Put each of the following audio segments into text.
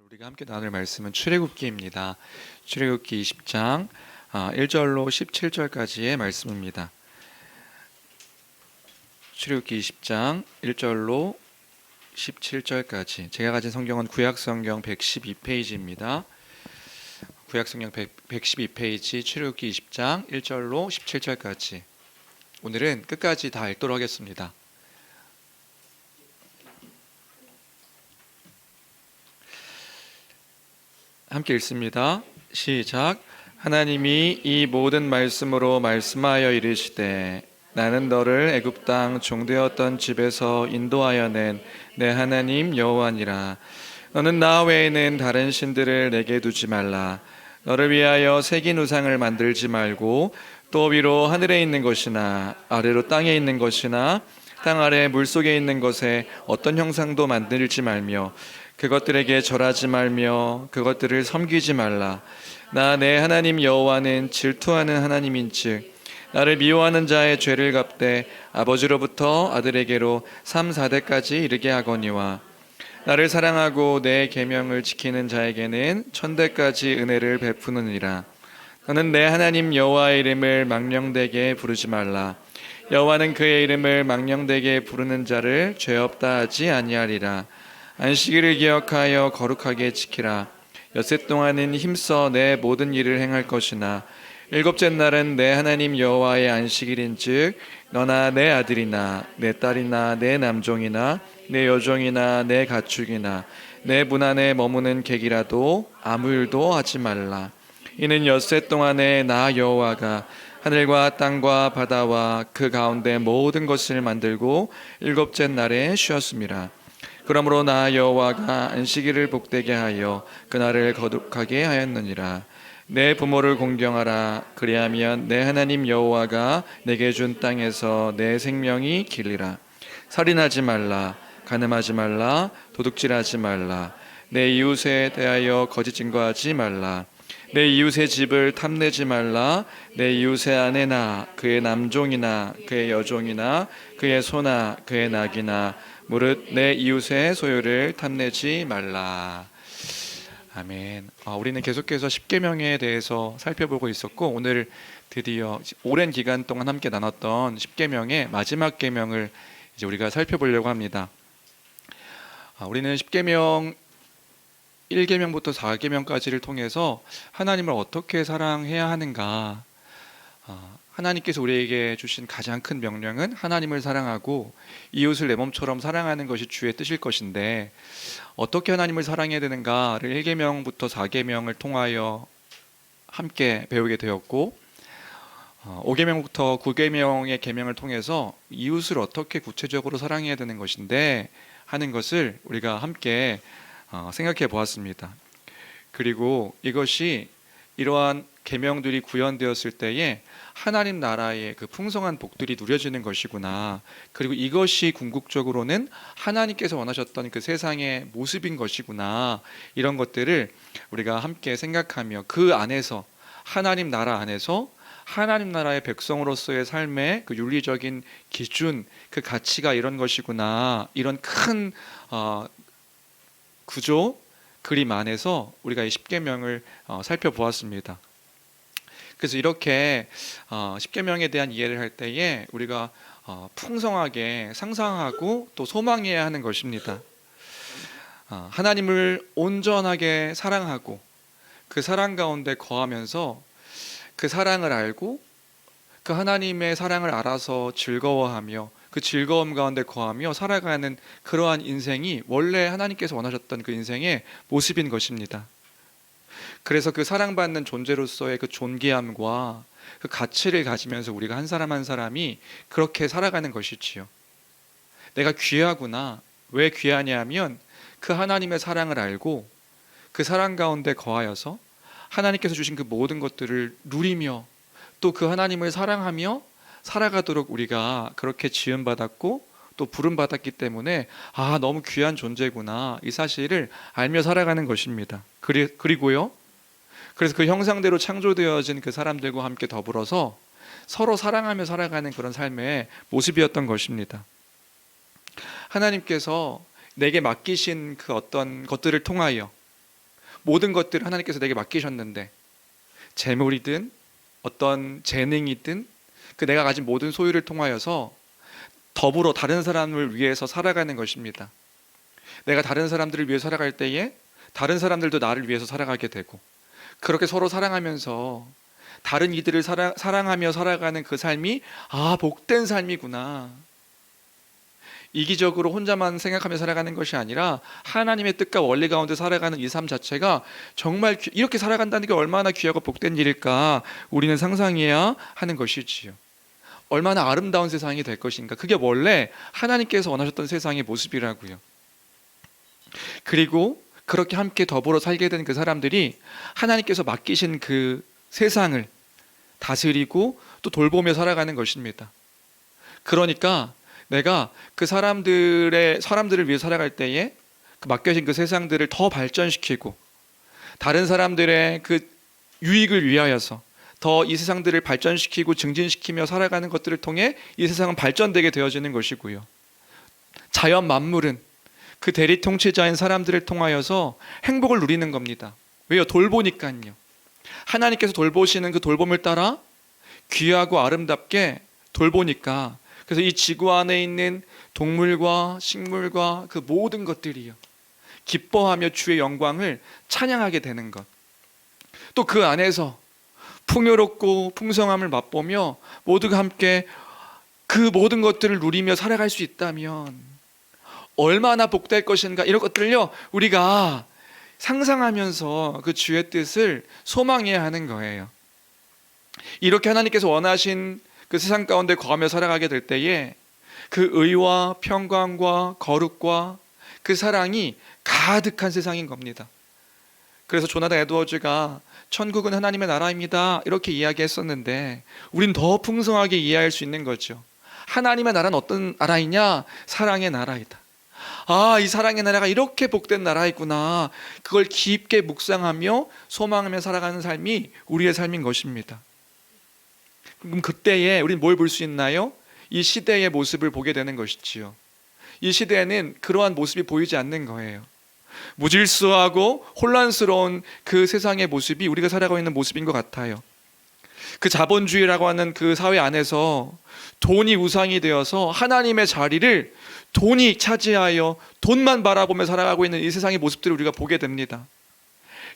우리가 함께 나눌 말씀은 출애굽기입니다. 출애굽기 20장 1절로 17절까지의 말씀입니다. 출애굽기 20장 1절로 17절까지. 제가 가진 성경은 구약성경 112페이지입니다. 구약성경 112페이지 출애굽기 20장 1절로 17절까지. 오늘은 끝까지 다 읽도록 하겠습니다. 함께 읽습니다. 시작. 하나님이 이 모든 말씀으로 말씀하여 이르시되 나는 너를 애굽 땅 종되었던 집에서 인도하여 낸 내 하나님 여호와니라. 너는 나 외에는 다른 신들을 내게 두지 말라. 너를 위하여 새긴 우상을 만들지 말고 또 위로 하늘에 있는 것이나 아래로 땅에 있는 것이나 땅 아래 물속에 있는 것에 어떤 형상도 만들지 말며 그것들에게 절하지 말며 그것들을 섬기지 말라. 나 내 하나님 여호와는 질투하는 하나님인즉 나를 미워하는 자의 죄를 갚되 아버지로부터 아들에게로 3, 4대까지 이르게 하거니와 나를 사랑하고 내 계명을 지키는 자에게는 1000대까지 은혜를 베푸느니라. 너는 내 하나님 여호와의 이름을 망령되게 부르지 말라. 여호와는 그의 이름을 망령되게 부르는 자를 죄 없다 하지 아니하리라. 안식일을 기억하여 거룩하게 지키라. 엿새 동안은 힘써 내 모든 일을 행할 것이나 일곱째 날은 내 하나님 여호와의 안식일인즉 너나 내 아들이나 내 딸이나 내 남종이나 내 여종이나 내 가축이나 내 문 안에 머무는 객이라도 아무 일도 하지 말라. 이는 엿새 동안에 나 여호와가 하늘과 땅과 바다와 그 가운데 모든 것을 만들고 일곱째 날에 쉬었음이라. 그러므로 나 여호와가 안식일을 복되게 하여 그날을 거룩하게 하였느니라. 내 부모를 공경하라. 그리하면 내 하나님 여호와가 내게 준 땅에서 내 생명이 길리라. 살인하지 말라. 간음하지 말라. 도둑질하지 말라. 내 이웃에 대하여 거짓 증거하지 말라. 내 이웃의 집을 탐내지 말라. 내 이웃의 아내나 그의 남종이나 그의 여종이나 그의 소나 그의 낙이나 무릇 내 이웃의 소유를 탐내지 말라. 아멘. 우리는 계속해서 십계명에 대해서 살펴보고 있었고 오늘 드디어 오랜 기간 동안 함께 나눴던 십계명의 마지막 계명을 이제 우리가 살펴보려고 합니다. 우리는 십계명 1계명부터 4계명까지를 통해서 하나님을 어떻게 사랑해야 하는가, 하나님께서 우리에게 주신 가장 큰 명령은 하나님을 사랑하고 이웃을 내 몸처럼 사랑하는 것이 주의 뜻일 것인데 어떻게 하나님을 사랑해야 되는가를 1계명부터 4계명을 통하여 함께 배우게 되었고 5계명부터 9계명의 계명을 통해서 이웃을 어떻게 구체적으로 사랑해야 되는 것인데 하는 것을 우리가 함께 생각해 보았습니다. 그리고 이것이 이러한 계명들이 구현되었을 때에 하나님 나라의 그 풍성한 복들이 누려지는 것이구나. 그리고 이것이 궁극적으로는 하나님께서 원하셨던 그 세상의 모습인 것이구나. 이런 것들을 우리가 함께 생각하며 그 안에서 하나님 나라 안에서 하나님 나라의 백성으로서의 삶의 그 윤리적인 기준, 그 가치가 이런 것이구나. 이런 큰 구조, 그림 안에서 우리가 이 십계명을 살펴보았습니다. 그래서 이렇게 십계명에 대한 이해를 할 때에 우리가 풍성하게 상상하고 또 소망해야 하는 것입니다. 하나님을 온전하게 사랑하고 그 사랑 가운데 거하면서 그 사랑을 알고 그 하나님의 사랑을 알아서 즐거워하며 그 즐거움 가운데 거하며 살아가는 그러한 인생이 원래 하나님께서 원하셨던 그 인생의 모습인 것입니다. 그래서 그 사랑받는 존재로서의 그 존귀함과 그 가치를 가지면서 우리가 한 사람 한 사람이 그렇게 살아가는 것이지요. 내가 귀하구나. 왜 귀하냐 하면 그 하나님의 사랑을 알고 그 사랑 가운데 거하여서 하나님께서 주신 그 모든 것들을 누리며 또 그 하나님을 사랑하며 살아가도록 우리가 그렇게 지음받았고 또 부름받았기 때문에 너무 귀한 존재구나 이 사실을 알며 살아가는 것입니다. 그리고요, 그래서 그 형상대로 창조되어진 그 사람들과 함께 더불어서 서로 사랑하며 살아가는 그런 삶의 모습이었던 것입니다. 하나님께서 내게 맡기신 그 어떤 것들을 통하여 모든 것들을 하나님께서 내게 맡기셨는데, 재물이든 어떤 재능이든 그 내가 가진 모든 소유를 통하여서 더불어 다른 사람을 위해서 살아가는 것입니다. 내가 다른 사람들을 위해 살아갈 때에 다른 사람들도 나를 위해서 살아가게 되고, 그렇게 서로 사랑하면서 다른 이들을 사랑하며 살아가는 그 삶이 복된 삶이구나. 이기적으로 혼자만 생각하며 살아가는 것이 아니라 하나님의 뜻과 원리 가운데 살아가는 이 삶 자체가 정말 이렇게 살아간다는 게 얼마나 귀하고 복된 일일까 우리는 상상해야 하는 것이지요. 얼마나 아름다운 세상이 될 것인가. 그게 원래 하나님께서 원하셨던 세상의 모습이라고요. 그리고 그렇게 함께 더불어 살게 된 그 사람들이 하나님께서 맡기신 그 세상을 다스리고 또 돌보며 살아가는 것입니다. 그러니까 내가 그 사람들을 위해 살아갈 때에 그 맡겨진 그 세상들을 더 발전시키고 다른 사람들의 그 유익을 위하여서 더 이 세상들을 발전시키고 증진시키며 살아가는 것들을 통해 이 세상은 발전되게 되어지는 것이고요. 자연 만물은 그 대리 통치자인 사람들을 통하여서 행복을 누리는 겁니다. 왜요? 돌보니까요. 하나님께서 돌보시는 그 돌봄을 따라 귀하고 아름답게 돌보니까, 그래서 이 지구 안에 있는 동물과 식물과 그 모든 것들이요, 기뻐하며 주의 영광을 찬양하게 되는 것. 또 그 안에서 풍요롭고 풍성함을 맛보며 모두가 함께 그 모든 것들을 누리며 살아갈 수 있다면 얼마나 복될 것인가. 이런 것들을요 우리가 상상하면서 그 주의 뜻을 소망해야 하는 거예요. 이렇게 하나님께서 원하신 그 세상 가운데 거하며 살아가게 될 때에 그 의와 평강과 거룩과 그 사랑이 가득한 세상인 겁니다. 그래서 조나단 에드워즈가 천국은 하나님의 나라입니다 이렇게 이야기했었는데, 우린 더 풍성하게 이해할 수 있는 거죠. 하나님의 나라는 어떤 나라이냐? 사랑의 나라이다. 이 사랑의 나라가 이렇게 복된 나라이구나. 그걸 깊게 묵상하며 소망하며 살아가는 삶이 우리의 삶인 것입니다. 그럼 그때에 우리는 뭘 볼 수 있나요? 이 시대의 모습을 보게 되는 것이지요. 이 시대에는 그러한 모습이 보이지 않는 거예요. 무질서하고 혼란스러운 그 세상의 모습이 우리가 살아가고 있는 모습인 것 같아요. 그 자본주의라고 하는 그 사회 안에서 돈이 우상이 되어서 하나님의 자리를 돈이 차지하여 돈만 바라보며 살아가고 있는 이 세상의 모습들을 우리가 보게 됩니다.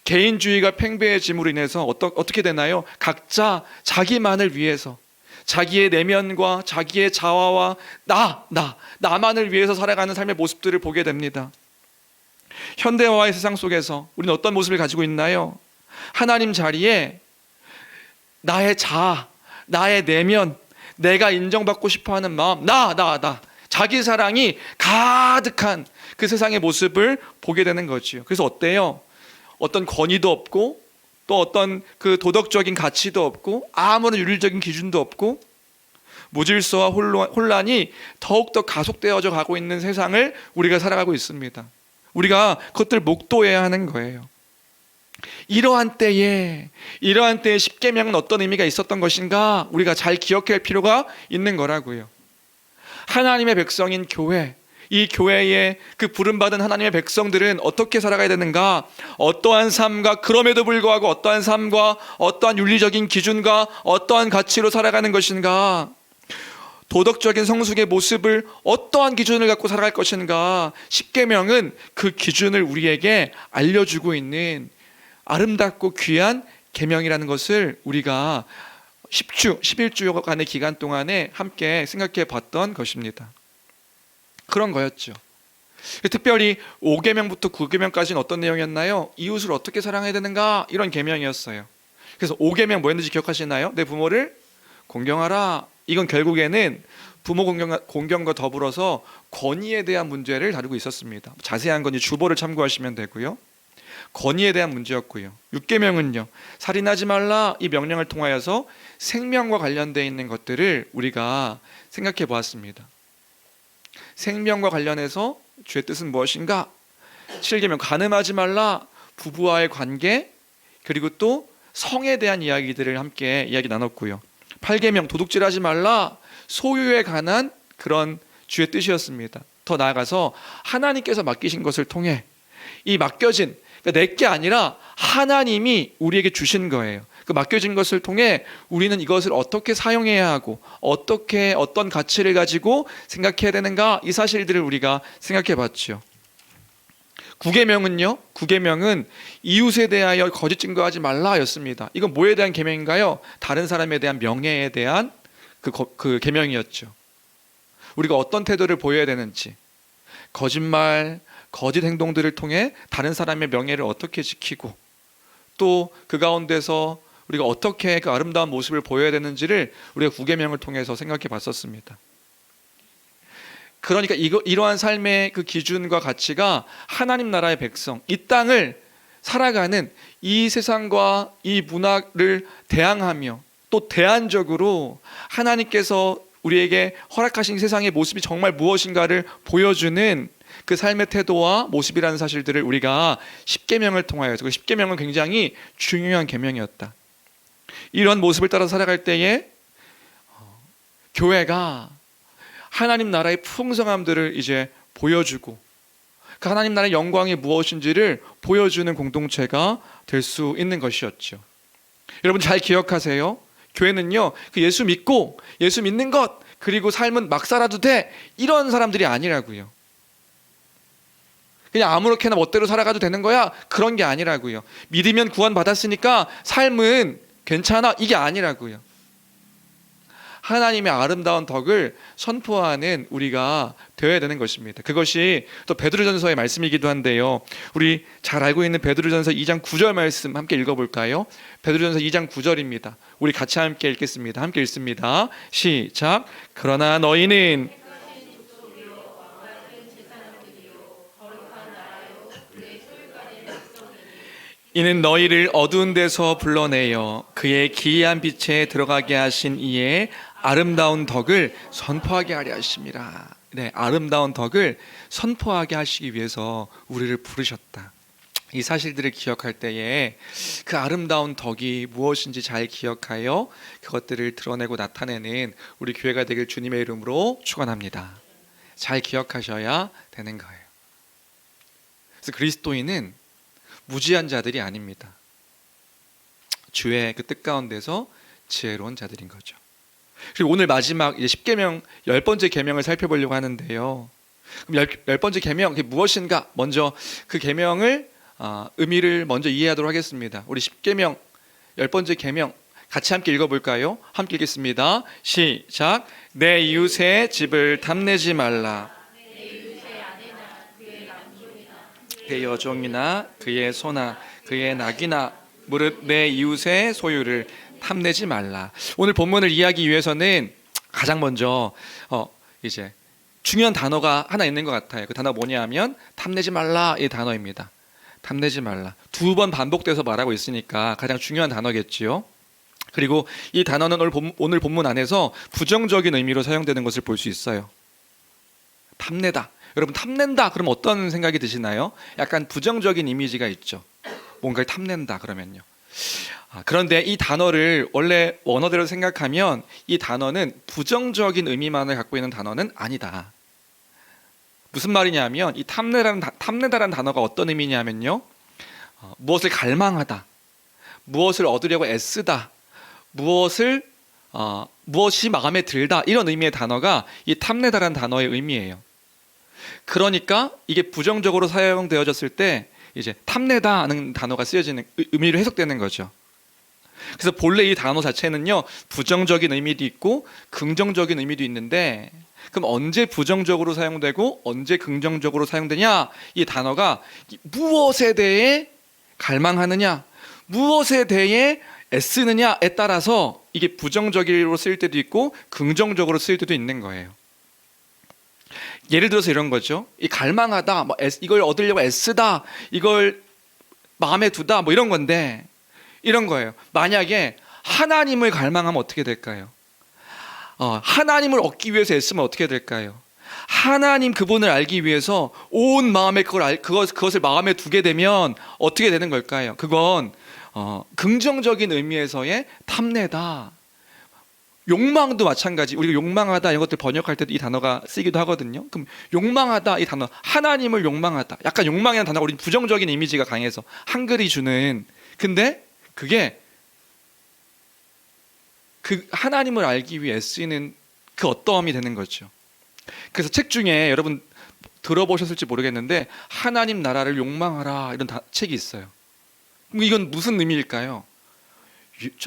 개인주의가 팽배해짐으로 인해서 어떻게 되나요? 각자 자기만을 위해서, 자기의 내면과 자기의 자아와 나만을 위해서 살아가는 삶의 모습들을 보게 됩니다. 현대화의 세상 속에서 우리는 어떤 모습을 가지고 있나요? 하나님 자리에 나의 자아, 나의 내면, 내가 인정받고 싶어하는 마음, 자기 사랑이 가득한 그 세상의 모습을 보게 되는 거지요. 그래서 어때요? 어떤 권위도 없고 또 어떤 그 도덕적인 가치도 없고 아무런 윤리적인 기준도 없고 무질서와 혼란이 더욱더 가속되어져 가고 있는 세상을 우리가 살아가고 있습니다. 우리가 그것들 목도해야 하는 거예요. 이러한 때에 십계명은 어떤 의미가 있었던 것인가 우리가 잘 기억할 필요가 있는 거라고요. 하나님의 백성인 교회, 이 교회의 그 부름받은 하나님의 백성들은 어떻게 살아가야 되는가? 어떠한 삶과, 그럼에도 불구하고 어떠한 삶과 어떠한 윤리적인 기준과 어떠한 가치로 살아가는 것인가? 도덕적인 성숙의 모습을 어떠한 기준을 갖고 살아갈 것인가? 십계명은 그 기준을 우리에게 알려주고 있는 아름답고 귀한 계명이라는 것을 우리가 11주간의 기간 동안에 함께 생각해 봤던 것입니다. 그런 거였죠. 특별히 5계명부터 9계명까지는 어떤 내용이었나요? 이웃을 어떻게 사랑해야 되는가? 이런 계명이었어요. 그래서 5계명 뭐였는지 기억하시나요? 내 부모를 공경하라. 이건 결국에는 부모 공경과 더불어서 권위에 대한 문제를 다루고 있었습니다. 자세한 건 주보를 참고하시면 되고요. 권위에 대한 문제였고요. 6계명은요, 살인하지 말라, 이 명령을 통하여서 생명과 관련되어 있는 것들을 우리가 생각해 보았습니다. 생명과 관련해서 주의 뜻은 무엇인가? 7계명 간음하지 말라, 부부와의 관계, 그리고 또 성에 대한 이야기들을 함께 이야기 나눴고요. 8계명 도둑질하지 말라, 소유에 관한 그런 주의 뜻이었습니다. 더 나아가서 하나님께서 맡기신 것을 통해 이 맡겨진 그러니까 내 게 아니라 하나님이 우리에게 주신 거예요. 그 맡겨진 것을 통해 우리는 이것을 어떻게 사용해야 하고 어떻게 어떤 가치를 가지고 생각해야 되는가, 이 사실들을 우리가 생각해 봤죠. 구계명은요, 구계명은 이웃에 대하여 거짓 증거하지 말라였습니다. 이건 뭐에 대한 계명인가요? 다른 사람에 대한 명예에 대한 그 계명이었죠. 우리가 어떤 태도를 보여야 되는지, 거짓말, 거짓 행동들을 통해 다른 사람의 명예를 어떻게 지키고 또 그 가운데서 우리가 어떻게 그 아름다운 모습을 보여야 되는지를 우리가 구계명을 통해서 생각해 봤었습니다. 그러니까 이러한 삶의 그 기준과 가치가 하나님 나라의 백성, 이 땅을 살아가는 이 세상과 이 문화를 대항하며 또 대안적으로 하나님께서 우리에게 허락하신 세상의 모습이 정말 무엇인가를 보여주는 그 삶의 태도와 모습이라는 사실들을 우리가 십계명을 통하여서, 그 십계명은 굉장히 중요한 계명이었다. 이런 모습을 따라 살아갈 때에 교회가 하나님 나라의 풍성함들을 이제 보여주고 그 하나님 나라의 영광이 무엇인지를 보여주는 공동체가 될 수 있는 것이었죠. 여러분 잘 기억하세요. 교회는요, 그 예수 믿고 예수 믿는 것, 그리고 삶은 막 살아도 돼, 이런 사람들이 아니라고요. 그냥 아무렇게나 멋대로 살아가도 되는 거야, 그런 게 아니라고요. 믿으면 구원 받았으니까 삶은 괜찮아, 이게 아니라고요. 하나님의 아름다운 덕을 선포하는 우리가 되어야 되는 것입니다. 그것이 또 베드로전서의 말씀이기도 한데요, 우리 잘 알고 있는 베드로전서 2장 9절 말씀 함께 읽어볼까요? 베드로전서 2장 9절입니다. 우리 같이 함께 읽겠습니다. 함께 읽습니다. 시작. 그러나 너희는 이는 너희를 어두운 데서 불러내어 그의 기이한 빛에 들어가게 하신 이의 아름다운 덕을 선포하게 하려 하심이라. 네, 아름다운 덕을 선포하게 하시기 위해서 우리를 부르셨다. 이 사실들을 기억할 때에 그 아름다운 덕이 무엇인지 잘 기억하여 그것들을 드러내고 나타내는 우리 교회가 되길 주님의 이름으로 축원합니다. 잘 기억하셔야 되는 거예요. 그래서 그리스도인은 무지한 자들이 아닙니다. 주의 그 뜻 가운데서 지혜로운 자들인 거죠. 그리고 오늘 마지막 이제 10계명 10번째 계명을 살펴보려고 하는데요. 그럼 10번째 계명 그게 무엇인가? 먼저 그 계명을 의미를 먼저 이해하도록 하겠습니다. 우리 10계명 10번째 계명 같이 함께 읽어볼까요? 함께 읽겠습니다. 시작. 내 이웃의 집을 탐내지 말라. 그의 여종이나 그의 소나 그의 낙이나 무릇 내 이웃의 소유를 탐내지 말라. 오늘 본문을 이해하기 위해서는 가장 먼저 이제 중요한 단어가 하나 있는 것 같아요. 그 단어가 뭐냐 하면 탐내지 말라, 이 단어입니다. 탐내지 말라. 2번 반복돼서 말하고 있으니까 가장 중요한 단어겠지요. 그리고 이 단어는 오늘 본문 안에서 부정적인 의미로 사용되는 것을 볼 수 있어요. 탐내다. 여러분 탐낸다 그러면 어떤 생각이 드시나요? 약간 부정적인 이미지가 있죠. 뭔가를 탐낸다 그러면요. 그런데 이 단어를 원래 원어대로 생각하면 이 단어는 부정적인 의미만을 갖고 있는 단어는 아니다. 무슨 말이냐면 이 탐내다라는 단어가 어떤 의미냐면요, 무엇을 갈망하다, 무엇을 얻으려고 애쓰다, 무엇이 마음에 들다, 이런 의미의 단어가 이 탐내다라는 단어의 의미예요. 그러니까 이게 부정적으로 사용되어졌을 때 이제 탐내다는 단어가 쓰여지는 의미로 해석되는 거죠. 그래서 본래 이 단어 자체는요, 부정적인 의미도 있고 긍정적인 의미도 있는데, 그럼 언제 부정적으로 사용되고 언제 긍정적으로 사용되냐? 이 단어가 무엇에 대해 갈망하느냐, 무엇에 대해 애쓰느냐에 따라서 이게 부정적으로 쓰일 때도 있고 긍정적으로 쓰일 때도 있는 거예요. 예를 들어서 이런 거죠. 이 갈망하다, 이걸 얻으려고 애쓰다, 이걸 마음에 두다, 이런 건데, 이런 거예요. 만약에 하나님을 갈망하면 어떻게 될까요? 하나님을 얻기 위해서 애쓰면 어떻게 될까요? 하나님 그분을 알기 위해서 온 마음에 그것을 마음에 두게 되면 어떻게 되는 걸까요? 그건 긍정적인 의미에서의 탐내다. 욕망도 마찬가지. 우리가 욕망하다 이런 것들 번역할 때도 이 단어가 쓰이기도 하거든요. 그럼 욕망하다 이 단어, 하나님을 욕망하다. 약간 욕망이라는 단어가 우리 부정적인 이미지가 강해서 한글이 주는. 근데 그게 그 하나님을 알기 위해 쓰이는 그 어떠함이 되는 거죠. 그래서 책 중에 여러분 들어보셨을지 모르겠는데 하나님 나라를 욕망하라 이런 책이 있어요. 그럼 이건 무슨 의미일까요?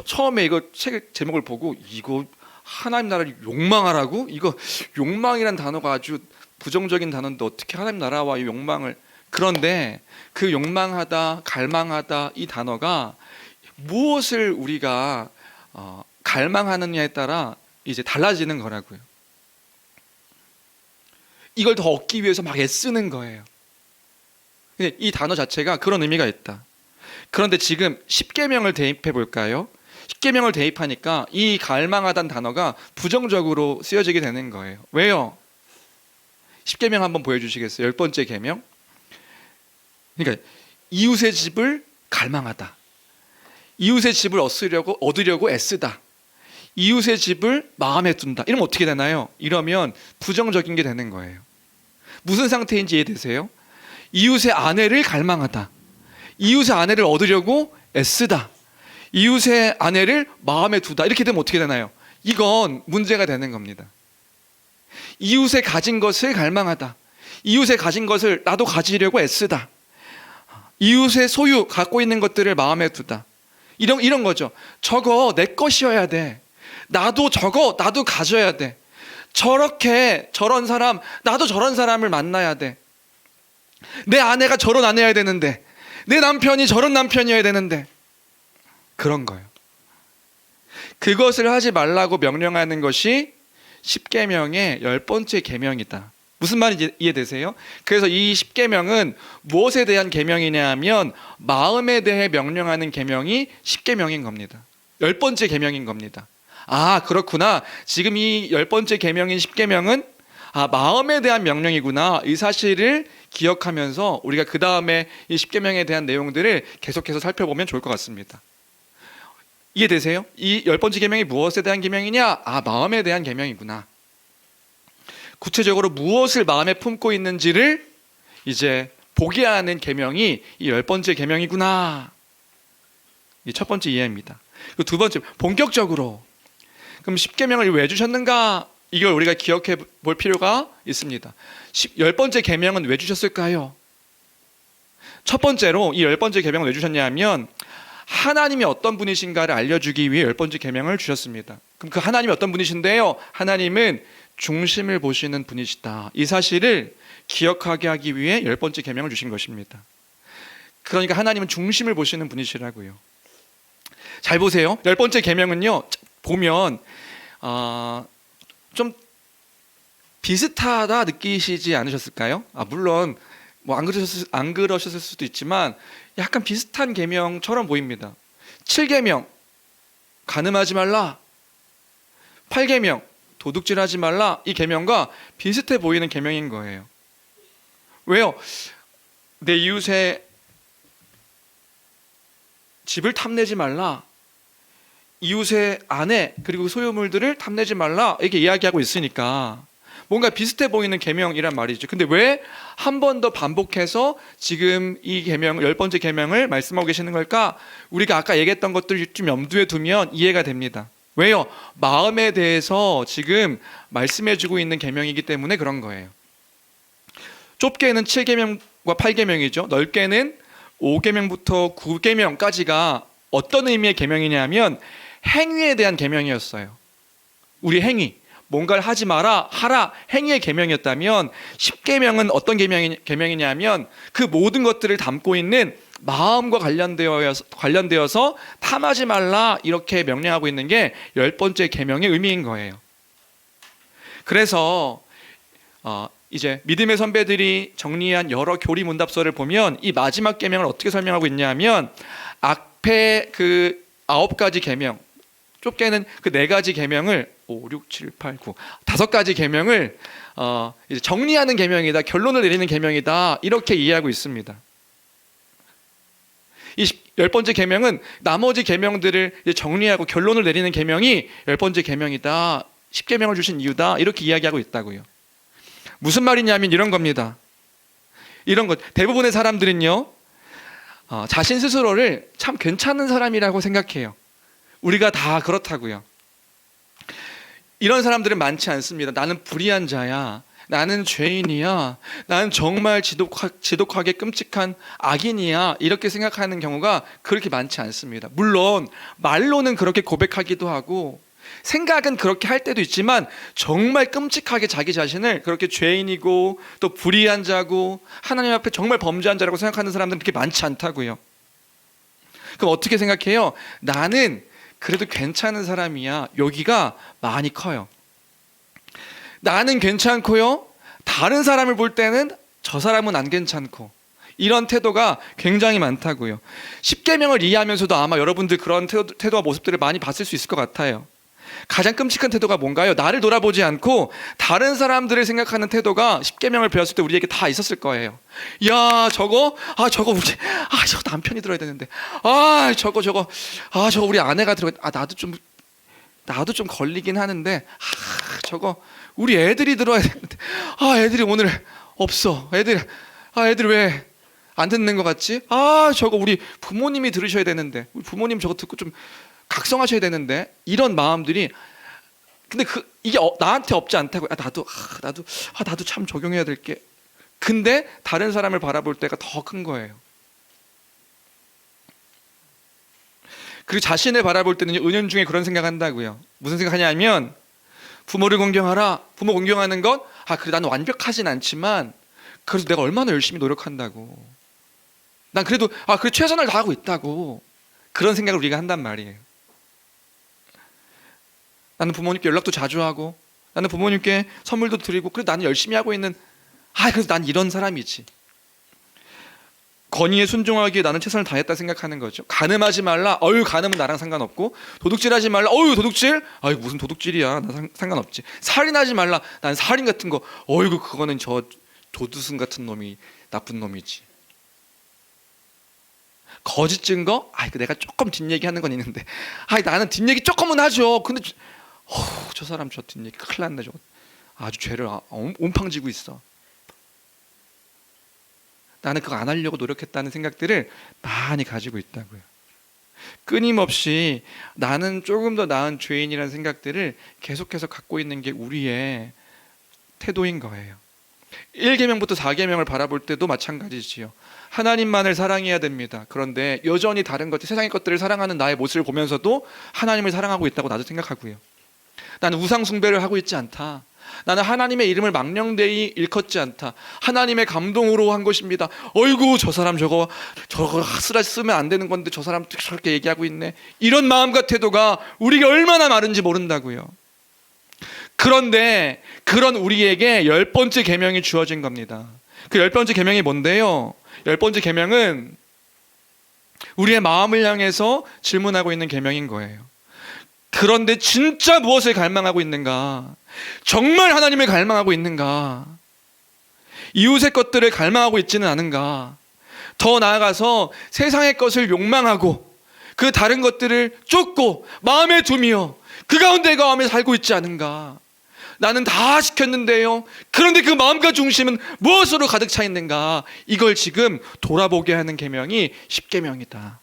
처음에 이거 책 제목을 보고 이거 하나님 나라를 욕망하라고? 이거 욕망이란 단어가 아주 부정적인 단어인데 어떻게 하나님 나라와 이 욕망을. 그런데 그 욕망하다, 갈망하다 이 단어가 무엇을 우리가 갈망하느냐에 따라 이제 달라지는 거라고요. 이걸 더 얻기 위해서 막 애쓰는 거예요. 이 단어 자체가 그런 의미가 있다. 그런데 지금 십계명을 대입해 볼까요? 십계명을 대입하니까 이 갈망하다는 단어가 부정적으로 쓰여지게 되는 거예요. 왜요? 십계명 한번 보여주시겠어요? 10번째 계명. 그러니까 이웃의 집을 갈망하다. 이웃의 집을 얻으려고 애쓰다. 이웃의 집을 마음에 둔다. 이러면 어떻게 되나요? 이러면 부정적인 게 되는 거예요. 무슨 상태인지 이해되세요? 이웃의 아내를 갈망하다. 이웃의 아내를 얻으려고 애쓰다. 이웃의 아내를 마음에 두다. 이렇게 되면 어떻게 되나요? 이건 문제가 되는 겁니다. 이웃의 가진 것을 갈망하다. 이웃의 가진 것을 나도 가지려고 애쓰다. 이웃의 소유, 갖고 있는 것들을 마음에 두다. 이런 거죠. 저거 내 것이어야 돼. 나도 가져야 돼. 저런 사람, 나도 저런 사람을 만나야 돼. 내 아내가 저런 아내여야 되는데, 내 남편이 저런 남편이어야 되는데. 그런 거예요. 그것을 하지 말라고 명령하는 것이 십계명의 10번째 계명이다. 무슨 말인지 이해되세요? 그래서 이 십계명은 무엇에 대한 계명이냐 하면 마음에 대해 명령하는 계명이 십계명인 겁니다. 10번째 계명인 겁니다. 아, 그렇구나. 지금 이 10번째 계명인 십계명은 마음에 대한 명령이구나. 이 사실을 기억하면서 우리가 그 다음에 이 십계명에 대한 내용들을 계속해서 살펴보면 좋을 것 같습니다. 이해되세요? 이 10번째 계명이 무엇에 대한 계명이냐? 마음에 대한 계명이구나. 구체적으로 무엇을 마음에 품고 있는지를 이제 보게 하는 계명이 이 10번째 계명이구나. 이 첫 번째 이해입니다. 그 두 번째, 본격적으로 그럼 십계명을 왜 주셨는가? 이걸 우리가 기억해 볼 필요가 있습니다. 10번째 계명은 왜 주셨을까요? 첫 번째로 이 10번째 계명을 왜 주셨냐 하면 하나님이 어떤 분이신가를 알려주기 위해 10번째 계명을 주셨습니다. 그럼 그 하나님이 어떤 분이신데요? 하나님은 중심을 보시는 분이시다. 이 사실을 기억하게 하기 위해 10번째 계명을 주신 것입니다. 그러니까 하나님은 중심을 보시는 분이시라고요. 잘 보세요. 10번째 계명은요, 보면 좀 비슷하다 느끼시지 않으셨을까요? 물론 뭐 안 그러셨을 수도 있지만 약간 비슷한 계명처럼 보입니다. 7계명 간음하지 말라. 8계명 도둑질하지 말라. 이 계명과 비슷해 보이는 계명인 거예요. 왜요? 내 이웃의 집을 탐내지 말라. 이웃의 아내 그리고 소유물들을 탐내지 말라. 이렇게 이야기하고 있으니까 뭔가 비슷해 보이는 계명이란 말이죠. 근데 왜 한 번 더 반복해서 지금 이 계명 10번째 계명을 말씀하고 계시는 걸까? 우리가 아까 얘기했던 것들을 좀 염두에 두면 이해가 됩니다. 왜요? 마음에 대해서 지금 말씀해주고 있는 계명이기 때문에 그런 거예요. 좁게는 7계명과 8계명이죠. 넓게는 5계명부터 9계명까지가 어떤 의미의 계명이냐면 행위에 대한 계명이었어요. 우리 행위, 뭔가를 하지 마라, 하라, 행위의 계명이었다면 10계명은 어떤 계명이냐면 그 모든 것들을 담고 있는 마음과 관련되어서 탐하지 말라 이렇게 명령하고 있는 게 10번째 계명의 의미인 거예요. 그래서 이제 믿음의 선배들이 정리한 여러 교리 문답서를 보면 이 마지막 계명을 어떻게 설명하고 있냐면 앞에 그 9가지 계명, 좁게는 그 4가지 계명을 5, 6, 7, 8, 9 5가지 계명을 이제 정리하는 계명이다, 결론을 내리는 계명이다 이렇게 이해하고 있습니다. 열 번째 계명은 나머지 계명들을 정리하고 결론을 내리는 계명이 열 번째 계명이다. 10계명을 주신 이유다. 이렇게 이야기하고 있다고요. 무슨 말이냐면 이런 겁니다. 이런 것. 대부분의 사람들은요, 자신 스스로를 참 괜찮은 사람이라고 생각해요. 우리가 다 그렇다고요. 이런 사람들은 많지 않습니다. 나는 불의한 자야. 나는 죄인이야. 나는 정말 지독하게 끔찍한 악인이야. 이렇게 생각하는 경우가 그렇게 많지 않습니다. 물론 말로는 그렇게 고백하기도 하고 생각은 그렇게 할 때도 있지만 정말 끔찍하게 자기 자신을 그렇게 죄인이고 또 불의한 자고 하나님 앞에 정말 범죄한 자라고 생각하는 사람들은 그렇게 많지 않다고요. 그럼 어떻게 생각해요? 나는 그래도 괜찮은 사람이야. 여기가 많이 커요. 나는 괜찮고요. 다른 사람을 볼 때는 저 사람은 안 괜찮고 이런 태도가 굉장히 많다고요. 10계명을 이해하면서도 아마 여러분들 그런 태도와 모습들을 많이 봤을 수 있을 것 같아요. 가장 끔찍한 태도가 뭔가요? 나를 돌아보지 않고 다른 사람들을 생각하는 태도가 10계명을 배웠을 때 우리에게 다 있었을 거예요. 야, 저거 우리 저거 남편이 들어야 되는데. 저거 우리 아내가 들어야. 나도 좀 걸리긴 하는데. 저거 우리 애들이 들어야 되는데. 애들이 오늘 없어. 애들 왜 안 듣는 것 같지? 저거 우리 부모님이 들으셔야 되는데. 우리 부모님 저거 듣고 좀 각성하셔야 되는데. 이런 마음들이, 근데 이게 나한테 없지 않다고. 나도 참 적용해야 될 게. 근데 다른 사람을 바라볼 때가 더 큰 거예요. 그리고 자신을 바라볼 때는 은연중에 그런 생각한다고요. 무슨 생각하냐면 부모를 공경하라. 부모 공경하는 건 그래 나는 완벽하진 않지만 그래서 내가 얼마나 열심히 노력한다고. 난 그래도 그래 최선을 다하고 있다고. 그런 생각을 우리가 한단 말이에요. 나는 부모님께 연락도 자주 하고 나는 부모님께 선물도 드리고 그래 나는 열심히 하고 있는 그래서 난 이런 사람이지. 권위에 순종하기에 나는 최선을 다했다 생각하는 거죠. 간음하지 말라. 간음은 나랑 상관없고. 도둑질하지 말라. 도둑질? 무슨 도둑질이야. 나 상관없지. 살인하지 말라. 난 살인 같은 거. 그거는 저 도두순 같은 놈이 나쁜 놈이지. 거짓 증거? 내가 조금 뒷얘기하는 건 있는데. 나는 뒷얘기 조금은 하죠. 근데 저 사람 저 뒷얘기 큰일 났네. 저거. 아주 죄를 온팡지고 있어. 나는 그거 안 하려고 노력했다는 생각들을 많이 가지고 있다고요. 끊임없이 나는 조금 더 나은 죄인이라는 생각들을 계속해서 갖고 있는 게 우리의 태도인 거예요. 1계명부터 4계명을 바라볼 때도 마찬가지지요. 하나님만을 사랑해야 됩니다. 그런데 여전히 다른 것들, 세상의 것들을 사랑하는 나의 모습을 보면서도 하나님을 사랑하고 있다고 나도 생각하고요. 나는 우상 숭배를 하고 있지 않다. 나는 하나님의 이름을 망령되이 일컫지 않다. 하나님의 감동으로 한 것입니다. 저 사람 저거 쓰면 안 되는 건데 저 사람 저렇게 얘기하고 있네. 이런 마음과 태도가 우리가 얼마나 많은지 모른다고요. 그런데 그런 우리에게 10번째 계명이 주어진 겁니다. 그 10번째 계명이 뭔데요? 10번째 계명은 우리의 마음을 향해서 질문하고 있는 계명인 거예요. 그런데 진짜 무엇을 갈망하고 있는가? 정말 하나님을 갈망하고 있는가? 이웃의 것들을 갈망하고 있지는 않은가? 더 나아가서 세상의 것을 욕망하고 그 다른 것들을 쫓고 마음에 두며 그 가운데 마음에 살고 있지 않은가? 나는 다 시켰는데요. 그런데 그 마음과 중심은 무엇으로 가득 차 있는가? 이걸 지금 돌아보게 하는 계명이 10계명이다.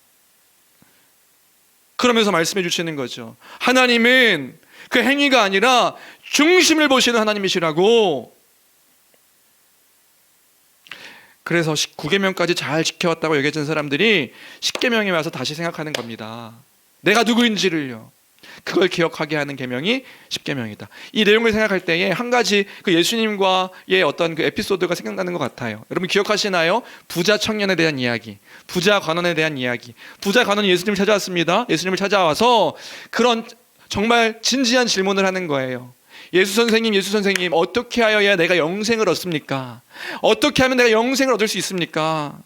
그러면서 말씀해 주시는 거죠. 하나님은 그 행위가 아니라 중심을 보시는 하나님이시라고. 그래서 9계명까지 잘 지켜왔다고 여겨진 사람들이 10계명에 와서 다시 생각하는 겁니다. 내가 누구인지를요. 그걸 기억하게 하는 계명이 10계명이다. 이 내용을 생각할 때에 한 가지 그 예수님과의 어떤 그 에피소드가 생각나는 것 같아요. 여러분 기억하시나요? 부자 청년에 대한 이야기, 부자 관원에 대한 이야기. 부자 관원이 예수님을 찾아왔습니다. 예수님을 찾아와서 그런 정말 진지한 질문을 하는 거예요. 예수 선생님, 어떻게 하여야 내가 영생을 얻습니까? 어떻게 하면 내가 영생을 얻을 수 있습니까?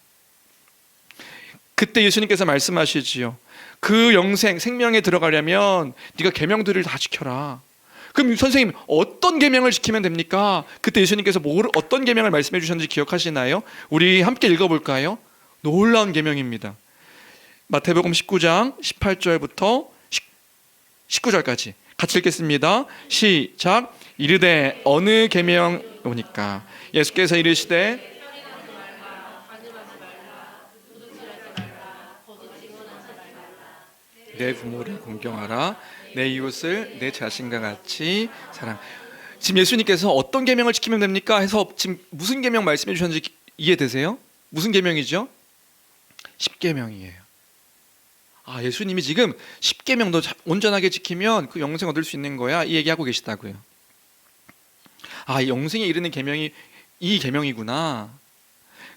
그때 예수님께서 말씀하시지요. 그 영생, 생명에 들어가려면 네가 계명들을 다 지켜라. 그럼 선생님 어떤 계명을 지키면 됩니까? 그때 예수님께서 어떤 계명을 말씀해 주셨는지 기억하시나요? 우리 함께 읽어볼까요? 놀라운 계명입니다. 마태복음 19장 18절부터 19절까지 같이 읽겠습니다. 시작. 이르되 어느 계명 오니까 예수께서 이르시되 내 부모를 공경하라. 내 이웃을 내 자신과 같이 사랑. 지금 예수님께서 어떤 계명을 지키면 됩니까? 해서 지금 무슨 계명 말씀해 주셨는지 이해되세요? 무슨 계명이죠? 10계명이에요. 예수님이 지금 10계명도 온전하게 지키면 그 영생 얻을 수 있는 거야, 이 얘기하고 계시다고요. 이 영생에 이르는 계명이 이 계명이구나.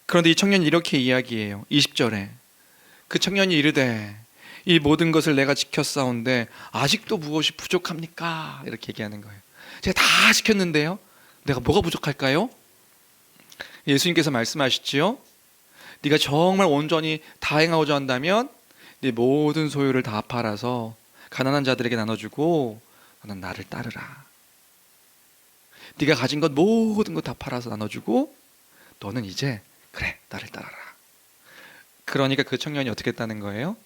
그런데 이 청년이 이렇게 이야기해요. 20절에 그 청년이 이르되 이 모든 것을 내가 지켰사온데 아직도 무엇이 부족합니까? 이렇게 얘기하는 거예요. 제가 다 지켰는데요, 내가 뭐가 부족할까요? 예수님께서 말씀하시지요. 네가 정말 온전히 다 행하고자 한다면 네 모든 소유를 다 팔아서 가난한 자들에게 나눠주고 너는 나를 따르라. 네가 가진 것 모든 것 다 팔아서 나눠주고 너는 이제 그래 나를 따라라. 그러니까 그 청년이 어떻게 했다는 거예요?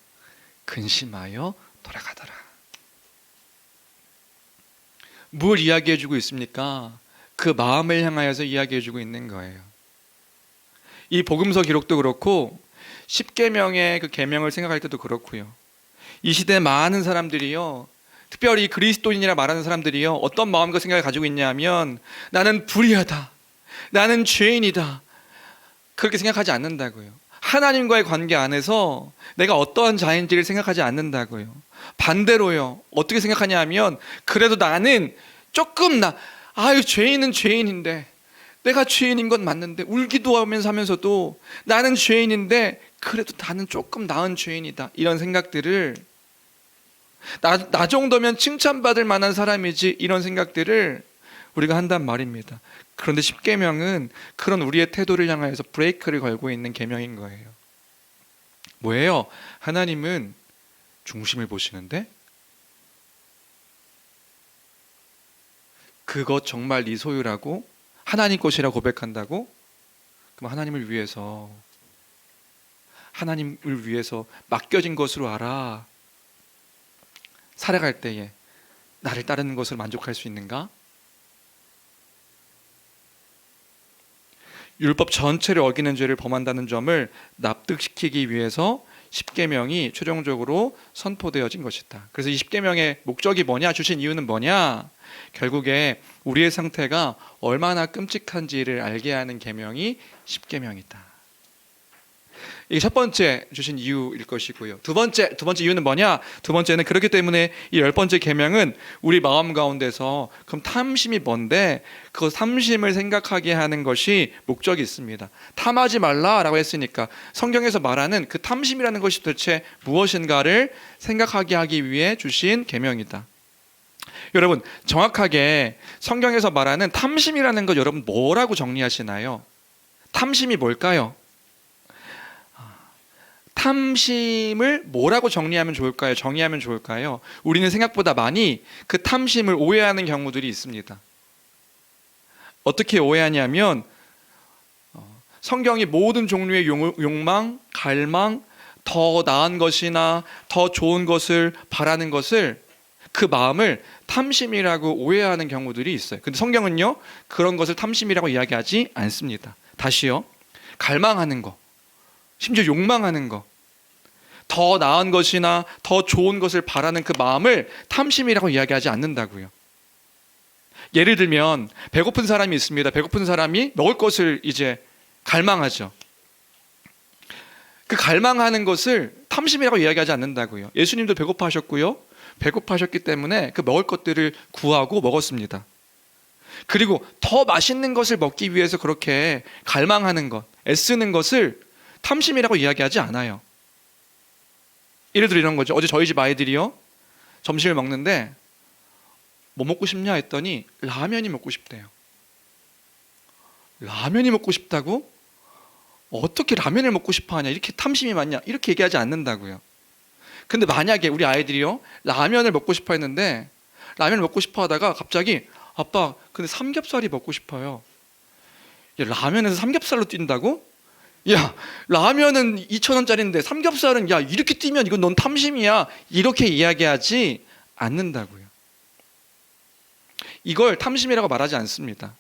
근심하여 돌아가더라. 뭘 이야기해주고 있습니까? 그 마음을 향하여서 이야기해주고 있는 거예요. 이 복음서 기록도 그렇고 10계명의 그 계명을 생각할 때도 그렇고요. 이 시대 많은 사람들이요, 특별히 그리스도인이라 말하는 사람들이요, 어떤 마음과 생각을 가지고 있냐면 나는 불의하다, 나는 죄인이다, 그렇게 생각하지 않는다고요. 하나님과의 관계 안에서 내가 어떠한 자인지를 생각하지 않는다고요. 반대로요, 어떻게 생각하냐 하면 그래도 나는 조금 죄인은 죄인인데, 내가 죄인인 건 맞는데, 울기도 하면서도 나는 죄인인데 그래도 나는 조금 나은 죄인이다, 이런 생각들을, 나 정도면 칭찬받을 만한 사람이지, 이런 생각들을 우리가 한단 말입니다. 그런데 10계명은 그런 우리의 태도를 향해서 브레이크를 걸고 있는 계명인 거예요. 뭐예요? 하나님은 중심을 보시는데 그것 정말 네 소유라고 하나님 것이라 고백한다고? 그럼 하나님을 위해서 맡겨진 것으로 알아 살아갈 때에 나를 따르는 것으로 만족할 수 있는가? 율법 전체를 어기는 죄를 범한다는 점을 납득시키기 위해서 10계명이 최종적으로 선포되어진 것이다. 그래서 이 10계명의 목적이 뭐냐, 주신 이유는 뭐냐? 결국에 우리의 상태가 얼마나 끔찍한지를 알게 하는 계명이 10계명이다. 이게 첫 번째 주신 이유일 것이고요. 두 번째 이유는 뭐냐? 두 번째는 그렇기 때문에 이 10번째 계명은 우리 마음 가운데서 그럼 탐심이 뭔데, 그 탐심을 생각하게 하는 것이 목적이 있습니다. 탐하지 말라라고 했으니까 성경에서 말하는 그 탐심이라는 것이 도대체 무엇인가를 생각하게 하기 위해 주신 계명이다. 여러분, 정확하게 성경에서 말하는 탐심이라는 것 여러분 뭐라고 정리하시나요? 탐심이 뭘까요? 탐심을 뭐라고 정리하면 좋을까요? 우리는 생각보다 많이 그 탐심을 오해하는 경우들이 있습니다. 어떻게 오해하냐면 성경이 모든 종류의 욕망, 갈망, 더 나은 것이나 더 좋은 것을 바라는 것을, 그 마음을 탐심이라고 오해하는 경우들이 있어요. 근데 성경은요, 그런 것을 탐심이라고 이야기하지 않습니다. 다시요, 갈망하는 거, 심지어 욕망하는 거, 더 나은 것이나 더 좋은 것을 바라는 그 마음을 탐심이라고 이야기하지 않는다고요. 예를 들면 배고픈 사람이 있습니다. 배고픈 사람이 먹을 것을 이제 갈망하죠. 그 갈망하는 것을 탐심이라고 이야기하지 않는다고요. 예수님도 배고파하셨고요, 배고파하셨기 때문에 그 먹을 것들을 구하고 먹었습니다. 그리고 더 맛있는 것을 먹기 위해서 그렇게 갈망하는 것, 애쓰는 것을 탐심이라고 이야기하지 않아요. 예를 들어 이런 거죠. 어제 저희 집 아이들이요, 점심을 먹는데 뭐 먹고 싶냐 했더니 라면이 먹고 싶대요. 라면이 먹고 싶다고? 어떻게 라면을 먹고 싶어 하냐, 이렇게 탐심이 많냐, 이렇게 얘기하지 않는다고요. 근데 만약에 우리 아이들이요, 라면을 먹고 싶어 했는데, 라면을 먹고 싶어 하다가 갑자기 아빠 근데 삼겹살이 먹고 싶어요. 야, 라면에서 삼겹살로 뛴다고? 야, 라면은 2,000원짜리인데 삼겹살은 야 이렇게 뛰면 이건 넌 탐심이야, 이렇게 이야기하지 않는다고요. 이걸 탐심이라고 말하지 않습니다.